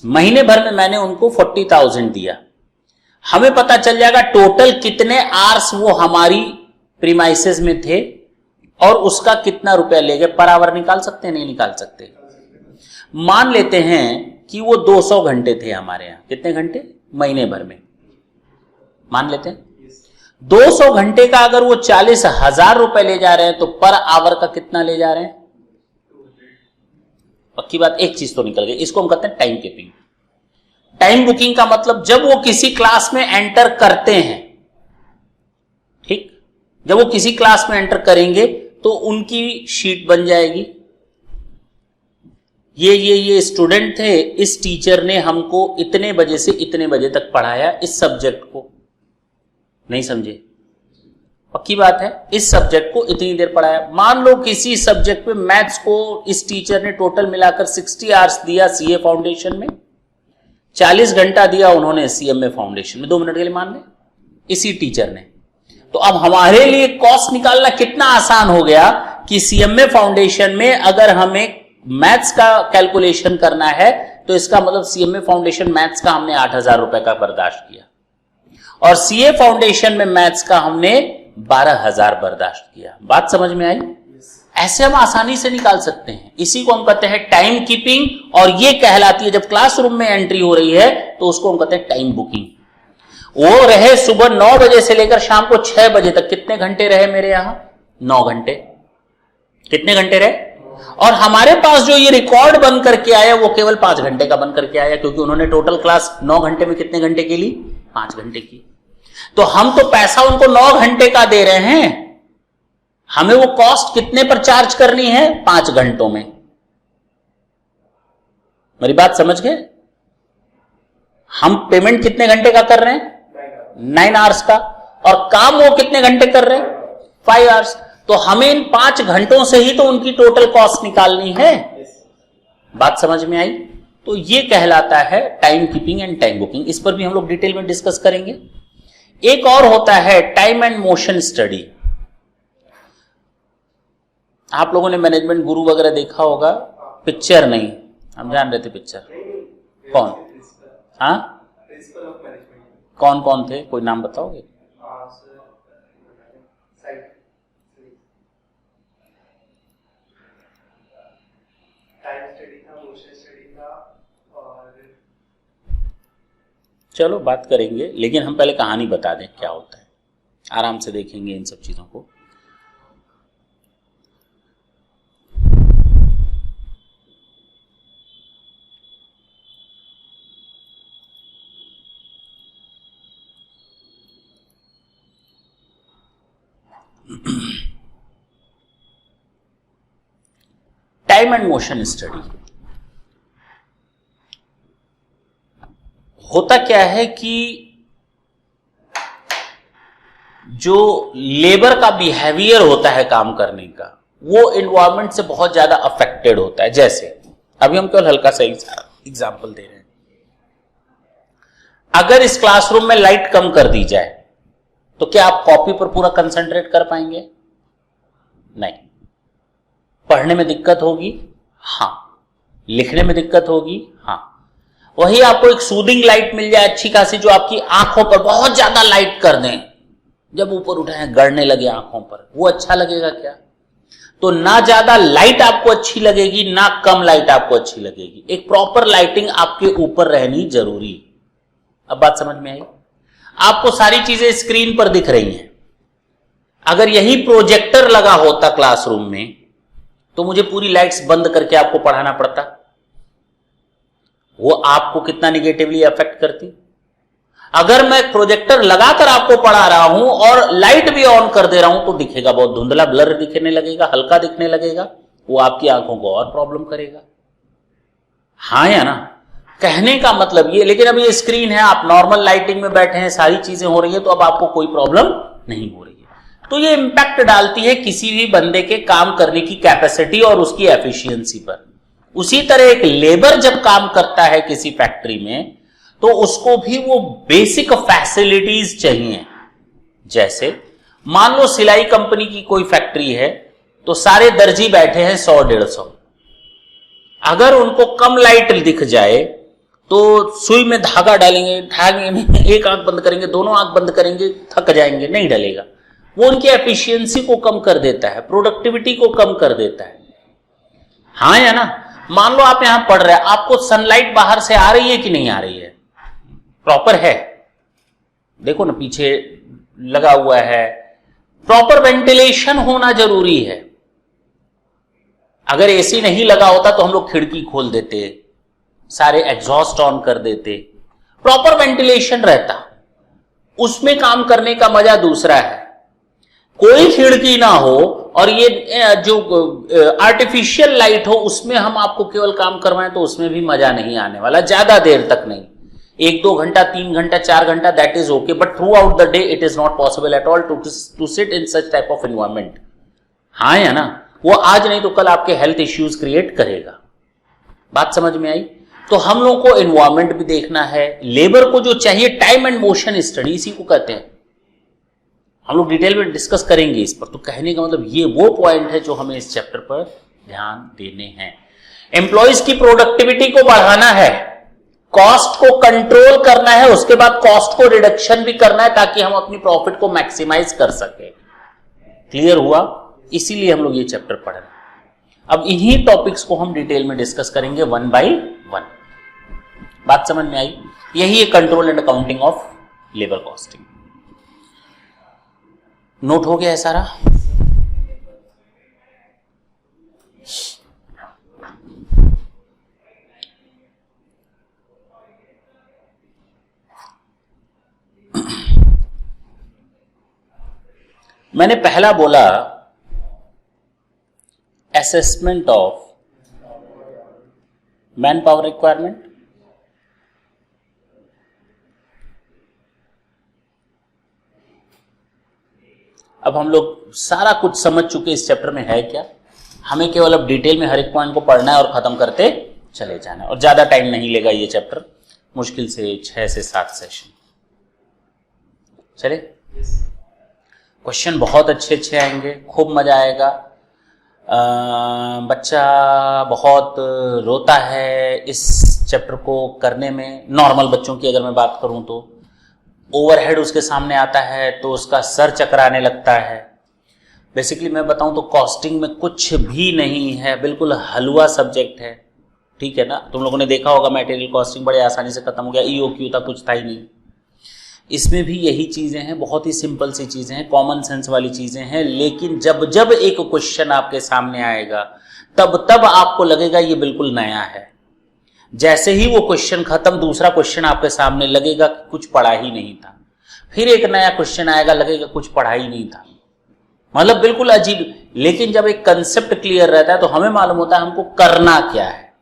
महीने भर में मैंने उनको 40,000 दिया, हमें पता चल जाएगा टोटल कितने आवर्स वो हमारी प्रीमाइसेस में थे और उसका कितना रुपया ले गए। पर आवर निकाल सकते हैं, नहीं निकाल सकते। मान लेते हैं कि वो 200 घंटे थे हमारे यहां। कितने घंटे? महीने भर में मान लेते हैं 200 घंटे का अगर वो 40,000 रुपए ले जा रहे हैं तो पर आवर का कितना ले जा रहे हैं? पक्की बात, एक चीज तो निकल गई। इसको हम कहते हैं टाइम कीपिंग। टाइम बुकिंग का मतलब जब वो किसी क्लास में एंटर करते हैं, ठीक, जब वो किसी क्लास में एंटर करेंगे तो उनकी शीट बन जाएगी। ये स्टूडेंट थे, इस टीचर ने हमको इतने बजे से इतने बजे तक पढ़ाया इस सब्जेक्ट को। नहीं समझे? पक्की बात है, इस सब्जेक्ट को इतनी देर पढ़ाया। मान लो किसी सब्जेक्ट में मैथ्स को इस टीचर ने टोटल मिलाकर 60 आवर्स दिया सीए फाउंडेशन में, 40 घंटा दिया उन्होंने CMA फाउंडेशन में, 2 मिनट के लिए मान लें, इसी टीचर ने। तो अब हमारे लिए कॉस्ट निकालना कितना आसान हो गया कि CMA फाउंडेशन में अगर हमें मैथ्स का कैलकुलेशन करना है तो इसका मतलब CMA फाउंडेशन मैथ्स का हमने 8,000 रुपए का बर्दाश्त किया और CA फाउंडेशन में मैथ्स का हमने 12,000 बर्दाश्त किया। बात समझ में आई? ऐसे हम आसानी से निकाल सकते हैं। इसी को हम कहते हैं टाइम कीपिंग और ये कहलाती है, जब क्लासरूम में एंट्री हो रही है तो उसको हम कहते हैं टाइम बुकिंग। वो रहे सुबह 9 बजे से लेकर शाम को 6 बजे तक, कितने घंटे रहे मेरे यहां? 9 घंटे। कितने घंटे रहे? और हमारे पास जो ये रिकॉर्ड बन करके आया वो केवल 5 घंटे का बन करके आया, क्योंकि उन्होंने टोटल क्लास 9 घंटे में कितने घंटे की ली? 5 घंटे की। तो हम तो पैसा उनको 9 घंटे का दे रहे हैं, हमें वो कॉस्ट कितने पर चार्ज करनी है? 5 घंटों में। मेरी बात समझ गए? हम पेमेंट कितने घंटे का कर रहे हैं? 9 आवर्स का। और काम वो कितने घंटे कर रहे हैं? 5 आवर्स। तो हमें इन 5 घंटों से ही तो उनकी टोटल कॉस्ट निकालनी है। बात समझ में आई? तो ये कहलाता है time keeping and time booking. इस पर भी हम लोग डिटेल में डिस्कस करेंगे। एक और होता है टाइम एंड मोशन स्टडी। आप लोगों ने मैनेजमेंट गुरु वगैरह देखा होगा, पिक्चर नहीं, हम जान रहे थे पिक्चर। कौन? हाँ, कौन कौन थे? कोई नाम बताओगे? चलो बात करेंगे, लेकिन हम पहले कहानी बता दें क्या होता है, आराम से देखेंगे इन सब चीजों को। टाइम एंड मोशन स्टडी होता क्या है कि जो लेबर का बिहेवियर होता है काम करने का, वो एनवायरनमेंट से बहुत ज्यादा अफेक्टेड होता है। जैसे अभी हम केवल हल्का सा एग्जांपल दे रहे हैं। अगर इस क्लासरूम में लाइट कम कर दी जाए तो क्या आप कॉपी पर पूरा कंसंट्रेट कर पाएंगे? नहीं। पढ़ने में दिक्कत होगी? हाँ। लिखने में दिक्कत होगी? हाँ। वही आपको एक सूदिंग लाइट मिल जाए अच्छी खासी, जो आपकी आंखों पर बहुत ज्यादा लाइट कर दें, जब ऊपर उठाए गड़ने लगे आंखों पर, वो अच्छा लगेगा क्या? तो ना ज्यादा लाइट आपको अच्छी लगेगी, ना कम लाइट आपको अच्छी लगेगी। एक प्रॉपर लाइटिंग आपके ऊपर रहनी जरूरी। अब बात समझ में आई? आपको सारी चीजें स्क्रीन पर दिख रही हैं। अगर यही प्रोजेक्टर लगा होता क्लासरूम में तो मुझे पूरी लाइट्स बंद करके आपको पढ़ाना पड़ता, वो आपको कितना निगेटिवली अफेक्ट करती। अगर मैं प्रोजेक्टर लगाकर आपको पढ़ा रहा हूं और लाइट भी ऑन कर दे रहा हूं तो दिखेगा बहुत धुंधला, ब्लर दिखने लगेगा, हल्का दिखने लगेगा, वो आपकी आंखों को और प्रॉब्लम करेगा। हाँ या ना? कहने का मतलब ये। लेकिन अब ये स्क्रीन है, आप नॉर्मल लाइटिंग में बैठे हैं, सारी चीजें हो रही है, तो अब आपको कोई प्रॉब्लम नहीं हो रही है। तो ये इंपैक्ट डालती है किसी भी बंदे के काम करने की कैपेसिटी और उसकी एफिशिएंसी पर। उसी तरह एक लेबर जब काम करता है किसी फैक्ट्री में तो उसको भी वो बेसिक फैसिलिटीज चाहिए। जैसे मान लो सिलाई कंपनी की कोई फैक्ट्री है तो सारे दर्जी बैठे हैं 100-150। अगर उनको कम लाइट दिख जाए तो सुई में धागा डालेंगे, एक आंख बंद करेंगे, दोनों आंख बंद करेंगे, थक जाएंगे, नहीं डलेगा। वो उनकी एफिशिएंसी को कम कर देता है, प्रोडक्टिविटी को कम कर देता है। हाँ या ना? मान लो आप यहां पढ़ रहे हैं, आपको सनलाइट बाहर से आ रही है कि नहीं आ रही है? प्रॉपर है, देखो ना पीछे लगा हुआ है। प्रॉपर वेंटिलेशन होना जरूरी है। अगर एसी नहीं लगा होता तो हम लोग खिड़की खोल देते, सारे एग्जॉस्ट ऑन कर देते, प्रॉपर वेंटिलेशन रहता, उसमें काम करने का मजा दूसरा है। कोई खिड़की ना हो और ये जो आर्टिफिशियल लाइट हो उसमें हम आपको केवल काम करवाएं तो उसमें भी मजा नहीं आने वाला, ज्यादा देर तक नहीं। 1-2 घंटा, 3 घंटा, 4 घंटा, that is okay, but throughout the day it is not possible at all to sit in such type of environment. हाँ या ना? वो आज नहीं तो कल आपके हेल्थ इश्यूज क्रिएट करेगा। बात समझ में आई? तो हम लोगों को एनवायरमेंट भी देखना है, लेबर को जो चाहिए टाइम एंड मोशन स्टडी, इसी को कहते हैं। हम लोग डिटेल में डिस्कस करेंगे इस पर। तो कहने का मतलब ये वो पॉइंट है जो हमें इस चैप्टर पर ध्यान देने हैं। एम्प्लॉइज की प्रोडक्टिविटी को बढ़ाना है, कॉस्ट को कंट्रोल करना है, उसके बाद कॉस्ट को रिडक्शन भी करना है ताकि हम अपनी प्रॉफिट को मैक्सिमाइज कर सके। क्लियर हुआ? इसीलिए हम लोग ये चैप्टर पढ़ रहे हैं। अब इन्हीं टॉपिक्स को हम डिटेल में डिस्कस करेंगे वन बाय वन। बात समझ में आई? यही है control and accounting of labour costing. Note हो गया है सारा? मैंने पहला बोला assessment of man power requirement. अब हम लोग सारा कुछ समझ चुके इस चैप्टर में है क्या, हमें केवल अब डिटेल में हर एक पॉइंट को पढ़ना है और खत्म करते चले जाना है। और ज्यादा टाइम नहीं लेगा ये चैप्टर, मुश्किल से 6 से 7 सेशन। चले, क्वेश्चन बहुत अच्छे आएंगे, खूब मजा आएगा। बच्चा बहुत रोता है इस चैप्टर को करने में। नॉर्मल बच्चों की अगर मैं बात करूं तो ओवरहेड उसके सामने आता है तो उसका सर चकराने लगता है। बेसिकली मैं बताऊं तो कॉस्टिंग में कुछ भी नहीं है, बिल्कुल हलवा सब्जेक्ट है। ठीक है ना? तुम लोगों ने देखा होगा मटेरियल कॉस्टिंग बड़े आसानी से खत्म हो गया, ईओक्यू था, कुछ था ही नहीं। इसमें भी यही चीजें हैं, बहुत ही सिंपल सी चीजें हैं, कॉमन सेंस वाली चीजें हैं। लेकिन जब जब एक क्वेश्चन आपके सामने आएगा तब तब आपको लगेगा ये बिल्कुल नया है। जैसे ही वो क्वेश्चन खत्म, दूसरा क्वेश्चन आपके सामने लगेगा कुछ पढ़ा ही नहीं था, फिर एक नया क्वेश्चन आएगा, लगेगा कुछ पढ़ा ही नहीं था। मतलब बिल्कुल अजीब। लेकिन जब एक कंसेप्ट क्लियर रहता है तो हमें मालूम होता है हमको करना क्या है,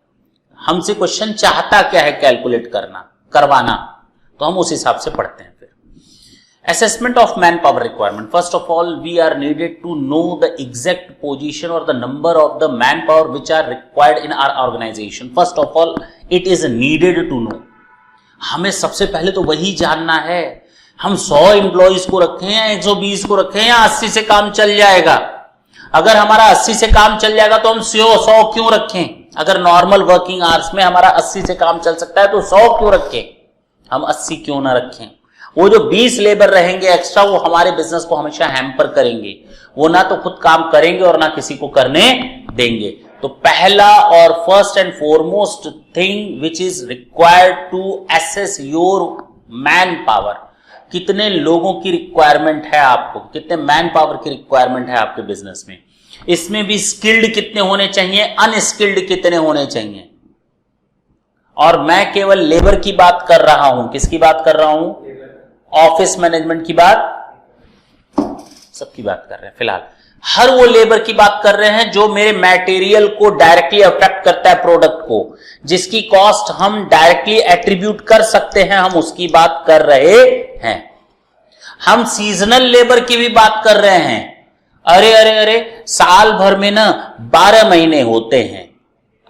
हमसे क्वेश्चन चाहता क्या है कैलकुलेट करना, करवाना, तो हम उस हिसाब से पढ़ते हैं। Assessment of manpower requirement. First of all, we are needed to know the exact position or the number of the manpower which are required in our organization. First of all, it is needed to know. हमें सबसे पहले तो वही जानना है, हम 100 employees को रखें या 120 को रखें या 80 से काम चल जाएगा। अगर हमारा 80 से काम चल जाएगा तो हम 100 क्यों रखें? अगर नॉर्मल वर्किंग आवर्स में हमारा 80 से काम चल सकता है तो 100 क्यों रखें? हम 80 क्यों ना रखें? वो जो 20 लेबर रहेंगे एक्स्ट्रा, वो हमारे बिजनेस को हमेशा हैम्पर करेंगे। वो ना तो खुद काम करेंगे और ना किसी को करने देंगे। तो पहला और first and foremost thing which is required to assess your manpower, कितने लोगों की रिक्वायरमेंट है आपको, कितने मैन पावर की रिक्वायरमेंट है आपके बिजनेस में। इसमें भी स्किल्ड कितने होने चाहिए, अनस्किल्ड कितने होने चाहिए। और मैं केवल लेबर की बात कर रहा हूं। किसकी बात कर रहा हूं? ऑफिस मैनेजमेंट की बात, सबकी बात कर रहे हैं फिलहाल। हर वो लेबर की बात कर रहे हैं जो मेरे मटेरियल को डायरेक्टली अफेक्ट करता है, प्रोडक्ट को, जिसकी कॉस्ट हम डायरेक्टली एट्रीब्यूट कर सकते हैं, हम उसकी बात कर रहे हैं। हम सीजनल लेबर की भी बात कर रहे हैं। अरे साल भर में ना 12 महीने होते हैं,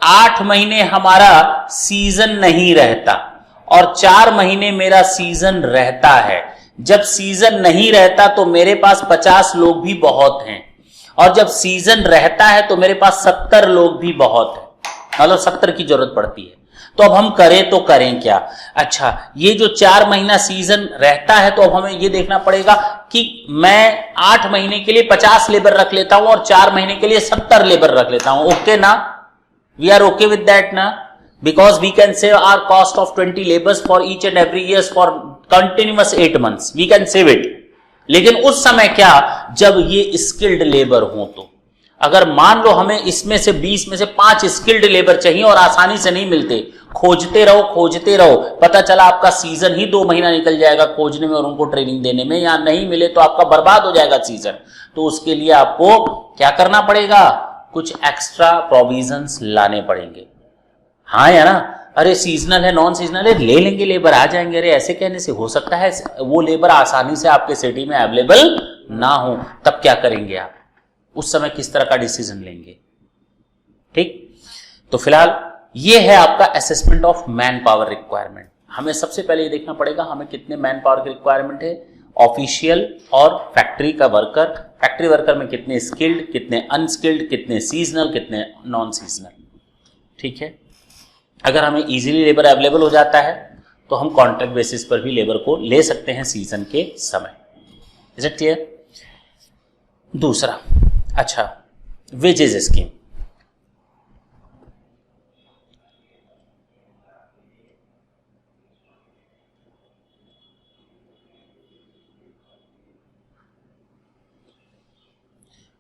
8 महीने हमारा सीजन नहीं रहता और 4 महीने मेरा सीजन रहता है। जब सीजन नहीं रहता तो मेरे पास 50 लोग भी बहुत हैं, और जब सीजन रहता है तो मेरे पास 70 लोग भी बहुत है, मतलब 70 की जरूरत पड़ती है। तो अब हम करें तो करें क्या? अच्छा, ये जो 4 महीना सीजन रहता है तो अब हमें ये देखना पड़ेगा कि मैं 8 महीने के लिए 50 लेबर रख लेता हूं और 4 महीने के लिए 70 लेबर रख लेता हूं। ओके ना? We are okay with that ना? Because we can save our cost of 20 labors for each and every years for continuous 8 months. We can save it. लेकिन उस समय क्या, जब ये स्किल्ड लेबर हो तो अगर मान लो हमें इसमें से 20 में से 5 स्किल्ड लेबर चाहिए और आसानी से नहीं मिलते, खोजते रहो, पता चला आपका सीजन ही 2 महीना निकल जाएगा खोजने में और उनको ट्रेनिंग देने में, या नहीं मिले तो आपका बर्बाद हो जाएगा सीजन। तो उसके लिए आपको क्या करना पड़ेगा? कुछ एक्स्ट्रा प्रोविजंस लाने पड़ेंगे। हाँ या ना? अरे सीजनल है, नॉन सीजनल है, ले लेंगे लेबर, आ जाएंगे। अरे ऐसे कहने से हो सकता है वो लेबर आसानी से आपके सिटी में अवेलेबल ना हो, तब क्या करेंगे आप? उस समय किस तरह का डिसीजन लेंगे? ठीक, तो फिलहाल ये है आपका assessment of man power requirement. हमें सबसे पहले ये देखना पड़ेगा हमें कितने मैन पावर की रिक्वायरमेंट है, ऑफिशियल और फैक्ट्री का वर्कर। फैक्ट्री वर्कर में कितने स्किल्ड, कितने अनस्किल्ड, कितने सीजनल, कितने नॉन सीजनल। ठीक है, अगर हमें इजीली लेबर अवेलेबल हो जाता है तो हम कॉन्ट्रैक्ट बेसिस पर भी लेबर को ले सकते हैं सीजन के समय। Is it clear? दूसरा, अच्छा, वेजेस स्कीम।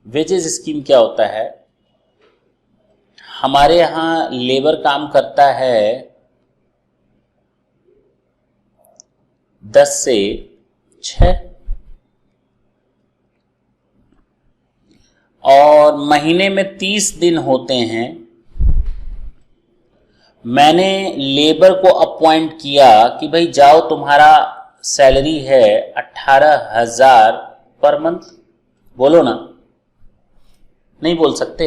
वेजेस स्कीम क्या होता है? हमारे यहां लेबर काम करता है 10 से 6 और महीने में 30 दिन होते हैं। मैंने लेबर को अपॉइंट किया कि भाई जाओ, तुम्हारा सैलरी है 18,000 पर मंथ। बोलो ना, नहीं बोल सकते?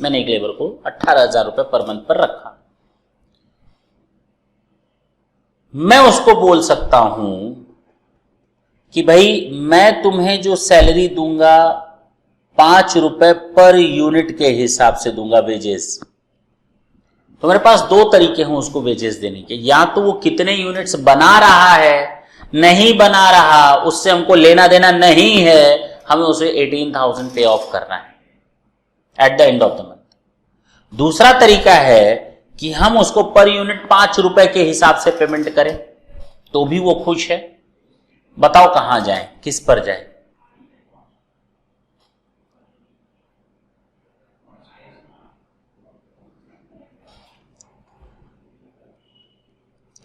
मैंने एक लेबर को 18,000 रुपए पर मंथ पर रखा। मैं उसको बोल सकता हूं कि भाई मैं तुम्हें जो सैलरी दूंगा 5 रुपए पर यूनिट के हिसाब से दूंगा वेजेस। तो मेरे पास 2 तरीके हैं उसको वेजेस देने के, या तो वो कितने यूनिट्स बना रहा है, नहीं बना रहा, उससे हमको लेना देना नहीं है, हमें उसे 18,000 पे ऑफ करना है at the end of the month. दूसरा तरीका है कि हम उसको पर यूनिट 5 रुपए के हिसाब से पेमेंट करें, तो भी वो खुश है। बताओ कहां जाए, किस पर जाए?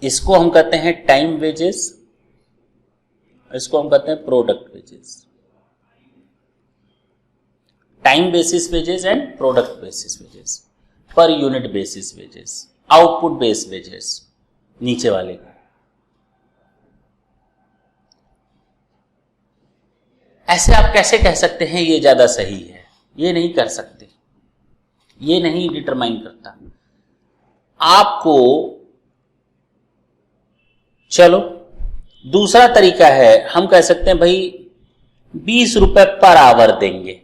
इसको हम कहते हैं टाइम वेजेस, इसको हम कहते हैं product wages. Time basis wages and product basis wages, per unit basis wages, output base wages, नीचे वाले का। ऐसे आप कैसे कह सकते हैं ये ज्यादा सही है? ये नहीं कर सकते, ये नहीं डिटरमाइन करता आपको। चलो, दूसरा तरीका है, हम कह सकते हैं भाई 20 रुपए पर आवर देंगे।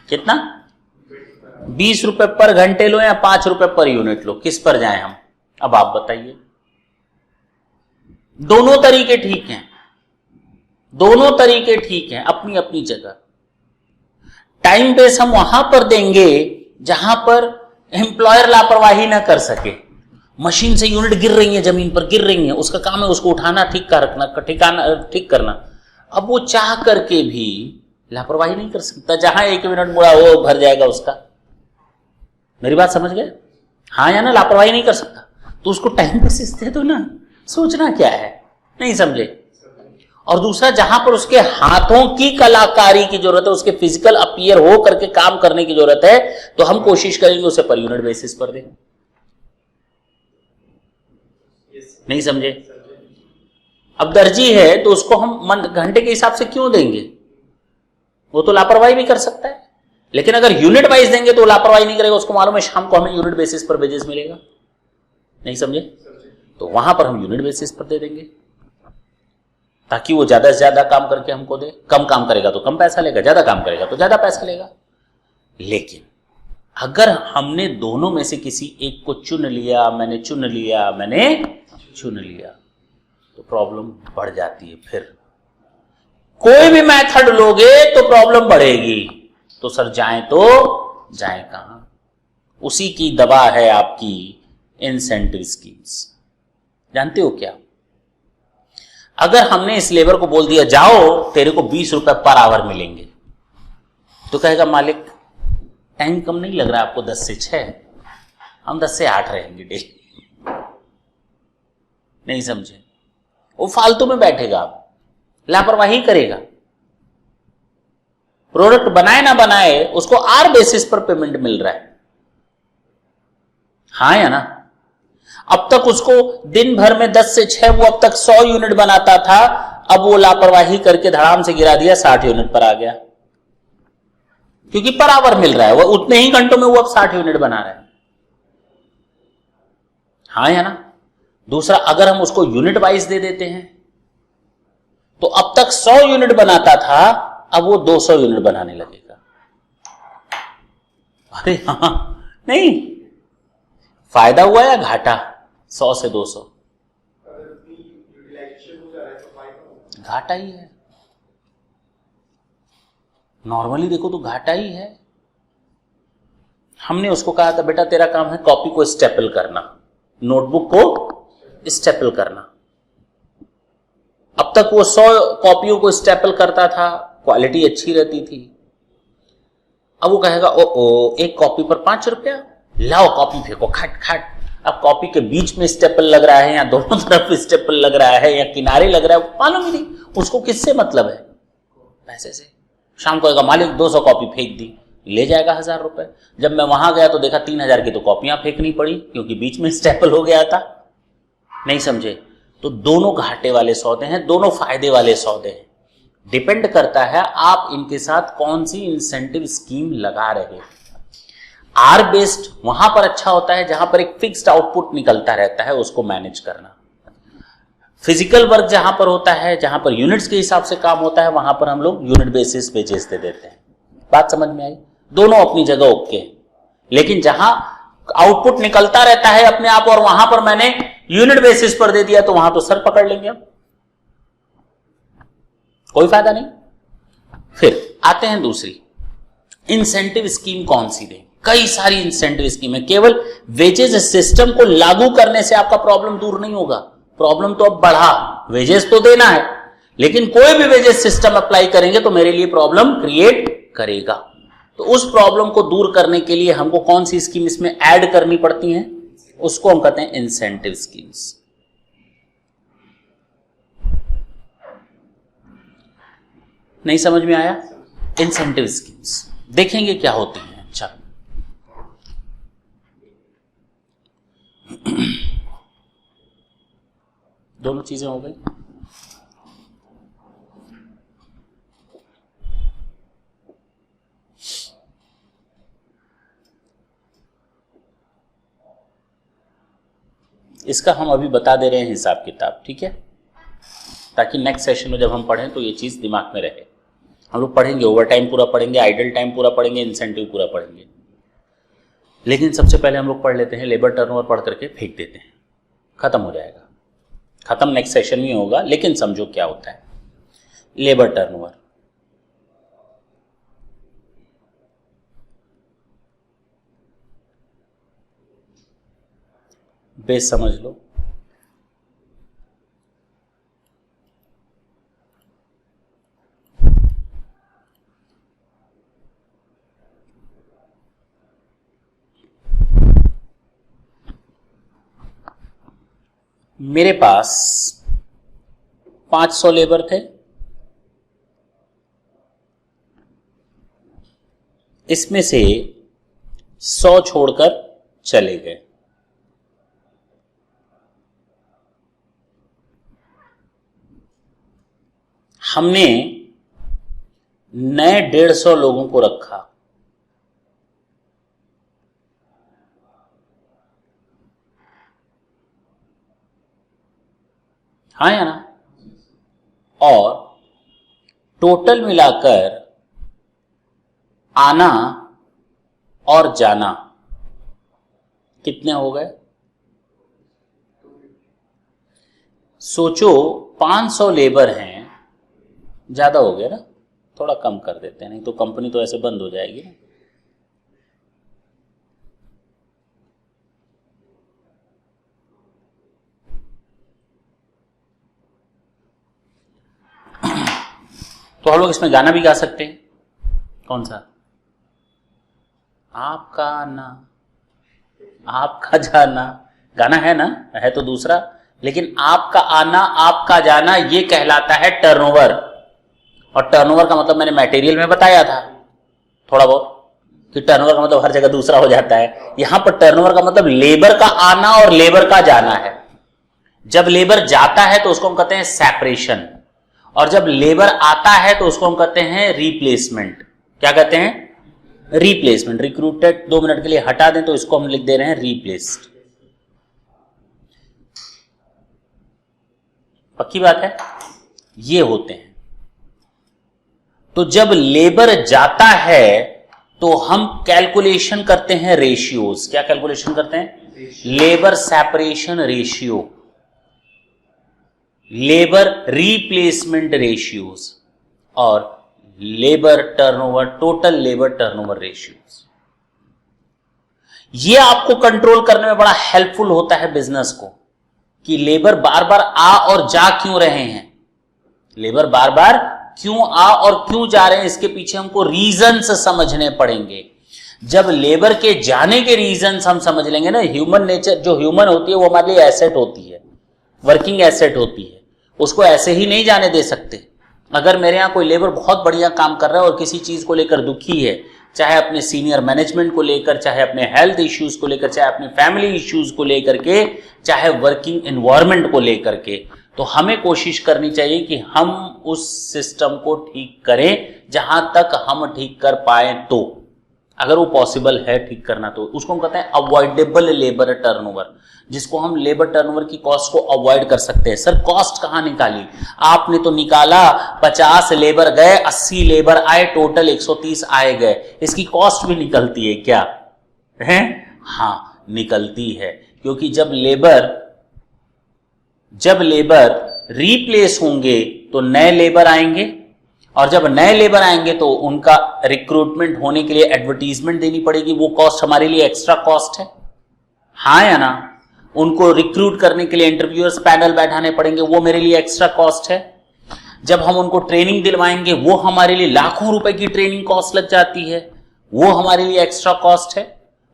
कितना? 20 रुपए पर घंटे लो या 5 रुपए पर यूनिट लो, किस पर जाएं हम? अब आप बताइए। दोनों तरीके ठीक हैं, दोनों तरीके ठीक हैं अपनी अपनी जगह। टाइम बेस हम वहां पर देंगे जहां पर एम्प्लॉयर लापरवाही ना कर सके। मशीन से यूनिट गिर रही है, जमीन पर गिर रही है, उसका काम है उसको उठाना, ठीक कर रखना, ठिकाना ठीक करना। अब वो चाह करके भी लापरवाही नहीं कर सकता। जहां 1 मिनट मुड़ा वो भर जाएगा उसका। मेरी बात समझ गए? हाँ या ना? लापरवाही नहीं कर सकता, तो उसको टाइम बेसिस दे दो ना। सोचना क्या है? नहीं समझे? और दूसरा, जहां पर उसके हाथों की कलाकारी की जरूरत है, उसके फिजिकल अपीयर हो करके काम करने की जरूरत है, तो हम कोशिश करेंगे उसे पर यूनिट बेसिस पर दें। नहीं समझे? अब दर्जी है तो उसको हम घंटे के हिसाब से क्यों देंगे? वो तो लापरवाही भी कर सकता है, लेकिन अगर यूनिट वाइज देंगे तो लापरवाही नहीं करेगा। उसको मालूम है शाम को हमें यूनिट बेसिस पर वेजेस मिलेगा। नहीं समझे? तो वहां पर हम यूनिट बेसिस पर दे देंगे, ताकि वो ज्यादा से ज्यादा काम करके हमको दे। कम काम करेगा तो कम पैसा लेगा, ज्यादा काम करेगा तो ज्यादा पैसा लेगा। लेकिन अगर हमने दोनों में से किसी एक को चुन लिया, मैंने चुन लिया, मैंने चुन लिया, तो प्रॉब्लम बढ़ जाती है। फिर कोई भी मेथड लोगे तो प्रॉब्लम बढ़ेगी। तो सर जाएं तो जाएं कहां? उसी की दवा है आपकी इंसेंटिव स्कीम्स। जानते हो क्या? अगर हमने इस लेबर को बोल दिया जाओ तेरे को 20 रुपए पर आवर मिलेंगे, तो कहेगा मालिक टाइम कम नहीं लग रहा आपको 10 से 6, हम 10 से 8 रहेंगे डेली। नहीं समझे? वो फालतू में बैठेगा, आप लापरवाही करेगा। प्रोडक्ट बनाए ना बनाए उसको आर बेसिस पर पेमेंट मिल रहा है। हाँ या ना? अब तक उसको दिन भर में 10 से 6 वो अब तक 100 यूनिट बनाता था, अब वो लापरवाही करके धड़ाम से गिरा दिया 60 यूनिट पर आ गया, क्योंकि पर आवर मिल रहा है। वो उतने ही घंटों में वो अब 60 यूनिट बना रहा है। हाँ या ना। दूसरा, अगर हम उसको यूनिट वाइज दे देते हैं तो अब तक 100 यूनिट बनाता था, अब वो 200 यूनिट बनाने लगेगा। अरे हाँ, नहीं, फायदा हुआ या घाटा? 100 से 200 घाटा ही है। नॉर्मली देखो तो घाटा ही है। हमने उसको कहा था बेटा तेरा काम है कॉपी को स्टेपल करना, नोटबुक को स्टेपल करना। अब तक वो 100 कॉपियों को स्टेपल करता था, क्वालिटी अच्छी रहती थी। अब वो कहेगा ओ एक कॉपी पर 5 रुपया, लाओ कॉपी फेंको, खट खट। अब कॉपी के बीच में स्टेपल लग रहा है या दोनों तरफ स्टेपल लग रहा है या किनारे लग रहा है, मालूम ही नहीं उसको किससे मतलब है, पैसे से। शाम को मालिक 200 कॉपी फेंक दी, ले जाएगा 1000 रुपए। जब मैं वहां गया तो देखा 3000 की तो कॉपियां फेंकनी पड़ी क्योंकि बीच में स्टेपल हो गया था। नहीं समझे? तो दोनों घाटे वाले सौदे हैं, दोनों फायदे वाले सौदे हैं। डिपेंड करता है आप इनके साथ कौन सी इंसेंटिव स्कीम लगा रहे हैं। आर बेस्ड वहां पर अच्छा होता है जहां पर एक फिक्स्ड आउटपुट निकलता रहता है, उसको मैनेज करना। फिजिकल वर्क जहां पर होता है, जहां पर यूनिट्स के हिसाब से काम होता है, वहां पर हम लोग यूनिट बेसिस पे वेजेस दे देते हैं। बात समझ में आई? दोनों अपनी जगह ओके हैं, लेकिन जहां आउटपुट निकलता रहता है अपने आप और वहां पर मैंने यूनिट बेसिस पर दे दिया तो वहां तो सर पकड़ लेंगे हम, कोई फायदा नहीं। फिर आते हैं दूसरी, इंसेंटिव स्कीम कौन सी दें? कई सारी इंसेंटिव स्कीम है। केवल वेजेस सिस्टम को लागू करने से आपका प्रॉब्लम दूर नहीं होगा, प्रॉब्लम तो अब बढ़ा। वेजेस तो देना है, लेकिन कोई भी वेजेस सिस्टम अप्लाई करेंगे तो मेरे लिए प्रॉब्लम क्रिएट करेगा। तो उस प्रॉब्लम को दूर करने के लिए हमको कौन सी स्कीम इसमें ऐड करनी पड़ती है, उसको हम कहते हैं इंसेंटिव स्कीम्स। नहीं समझ में आया? इंसेंटिव स्कीम्स देखेंगे क्या होती हैं। अच्छा, दोनों चीजें हो गई। इसका हम अभी बता दे रहे हैं हिसाब किताब, ठीक है, ताकि नेक्स्ट सेशन में जब हम पढ़ें तो ये चीज दिमाग में रहे। हम लोग पढ़ेंगे, ओवर टाइम पूरा पढ़ेंगे, आइडल टाइम पूरा पढ़ेंगे, इंसेंटिव पूरा पढ़ेंगे। लेकिन सबसे पहले हम लोग पढ़ लेते हैं लेबर टर्नओवर, पढ़ करके फेंक देते हैं, खत्म हो जाएगा। खत्म नेक्स्ट सेशन में होगा, लेकिन समझो क्या होता है लेबर टर्नओवर। बेस समझ लो। मेरे पास 500 लेबर थे, इसमें से 100 छोड़कर चले गए। हमने नए 150 लोगों को रखा। हाँ या ना? और टोटल मिलाकर आना और जाना कितने हो गए? सोचो 500 लेबर हैं, ज्यादा हो गया ना, थोड़ा कम कर देते हैं, नहीं तो कंपनी तो ऐसे बंद हो जाएगी ना। तो हम लोग इसमें गाना भी गा सकते हैं। कौन सा? आपका आना आपका जाना, गाना है ना, है तो दूसरा, लेकिन आपका आना आपका जाना ये कहलाता है टर्नओवर। और टर्नओवर का मतलब मैंने मटेरियल में बताया था थोड़ा बहुत, कि टर्नओवर का मतलब हर जगह दूसरा हो जाता है। यहां पर टर्नओवर का मतलब लेबर का आना और लेबर का जाना है। जब लेबर जाता है तो उसको हम कहते हैं सेपरेशन, और जब लेबर आता है तो उसको हम कहते हैं रिप्लेसमेंट। क्या कहते हैं? रिप्लेसमेंट। रिक्रूटेड 2 मिनट के लिए हटा दें तो इसको हम लिख दे रहे हैं रिप्लेस्ड। पक्की बात है, ये होते हैं। तो जब लेबर जाता है तो हम कैलकुलेशन करते हैं रेशियोज। क्या कैलकुलेशन करते हैं? Labour separation ratio, labour replacement ratios और labour turnover, total labour turnover ratios. ये आपको कंट्रोल करने में बड़ा हेल्पफुल होता है बिजनेस को, कि लेबर बार बार आ और जा क्यों रहे हैं, लेबर बार बार क्यों आ और क्यों जा रहे हैं, इसके पीछे हमको रीजंस समझने पड़ेंगे। जब लेबर के जाने के रीजंस हम समझ लेंगे ना, ह्यूमन नेचर जो ह्यूमन होती है वो हमारे लिए एसेट होती है, वर्किंग एसेट होती है, उसको ऐसे ही नहीं जाने दे सकते। अगर मेरे यहां कोई लेबर बहुत बढ़िया काम कर रहा है और किसी चीज को लेकर दुखी है, चाहे अपने सीनियर मैनेजमेंट को लेकर, चाहे अपने हेल्थ इश्यूज को लेकर, चाहे अपने फैमिली इश्यूज को लेकर के, चाहे वर्किंग एनवायरनमेंट को लेकर के, तो हमें कोशिश करनी चाहिए कि हम उस सिस्टम को ठीक करें जहां तक हम ठीक कर पाए। तो अगर वो पॉसिबल है ठीक करना, तो उसको हम कहते हैं अवॉइडेबल लेबर टर्नओवर, जिसको हम लेबर टर्नओवर की कॉस्ट को अवॉइड कर सकते हैं। सर कॉस्ट कहां निकाली? आपने तो निकाला 50 लेबर गए, 80 लेबर आए, टोटल 130 आए गए, इसकी कॉस्ट भी निकलती है क्या है? हाँ निकलती है, क्योंकि जब लेबर रिप्लेस होंगे तो नए लेबर आएंगे, और जब नए लेबर आएंगे तो उनका रिक्रूटमेंट होने के लिए एडवर्टीजमेंट देनी पड़ेगी, वो कॉस्ट हमारे लिए एक्स्ट्रा कॉस्ट है, हाँ या ना? उनको रिक्रूट करने के लिए इंटरव्यूअर्स पैनल बैठाने पड़ेंगे, वो मेरे लिए एक्स्ट्रा कॉस्ट है। जब हम उनको ट्रेनिंग दिलवाएंगे वो हमारे लिए लाखों रुपए की ट्रेनिंग कॉस्ट लग जाती है, वो हमारे लिए एक्स्ट्रा कॉस्ट है।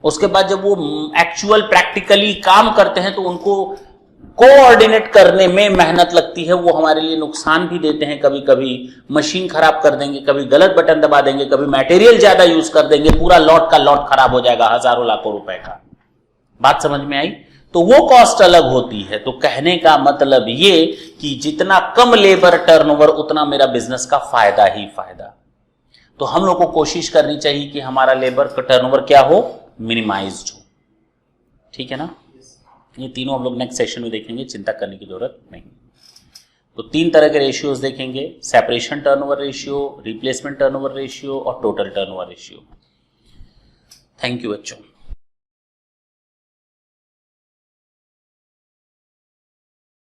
उसके बाद जब वो एक्चुअल प्रैक्टिकली काम करते हैं तो उनको कोऑर्डिनेट करने में मेहनत लगती है, वो हमारे लिए नुकसान भी देते हैं। कभी कभी मशीन खराब कर देंगे, कभी गलत बटन दबा देंगे, कभी मटेरियल ज्यादा यूज कर देंगे, पूरा लॉट का लॉट खराब हो जाएगा, हजारों लाखों रुपए का। बात समझ में आई? तो वो कॉस्ट अलग होती है। तो कहने का मतलब ये कि जितना कम लेबर टर्नओवर उतना मेरा बिजनेस का फायदा ही फायदा। तो हम लोग को कोशिश करनी चाहिए कि हमारा लेबर का टर्नओवर क्या हो, मिनिमाइज्ड हो। ठीक है ना? ये तीनों हम लोग नेक्स्ट सेशन में देखेंगे, चिंता करने की जरूरत नहीं। तो 3 तरह के रेशियोज देखेंगे, separation turnover ratio, replacement turnover ratio और total turnover ratio. Thank you बच्चों।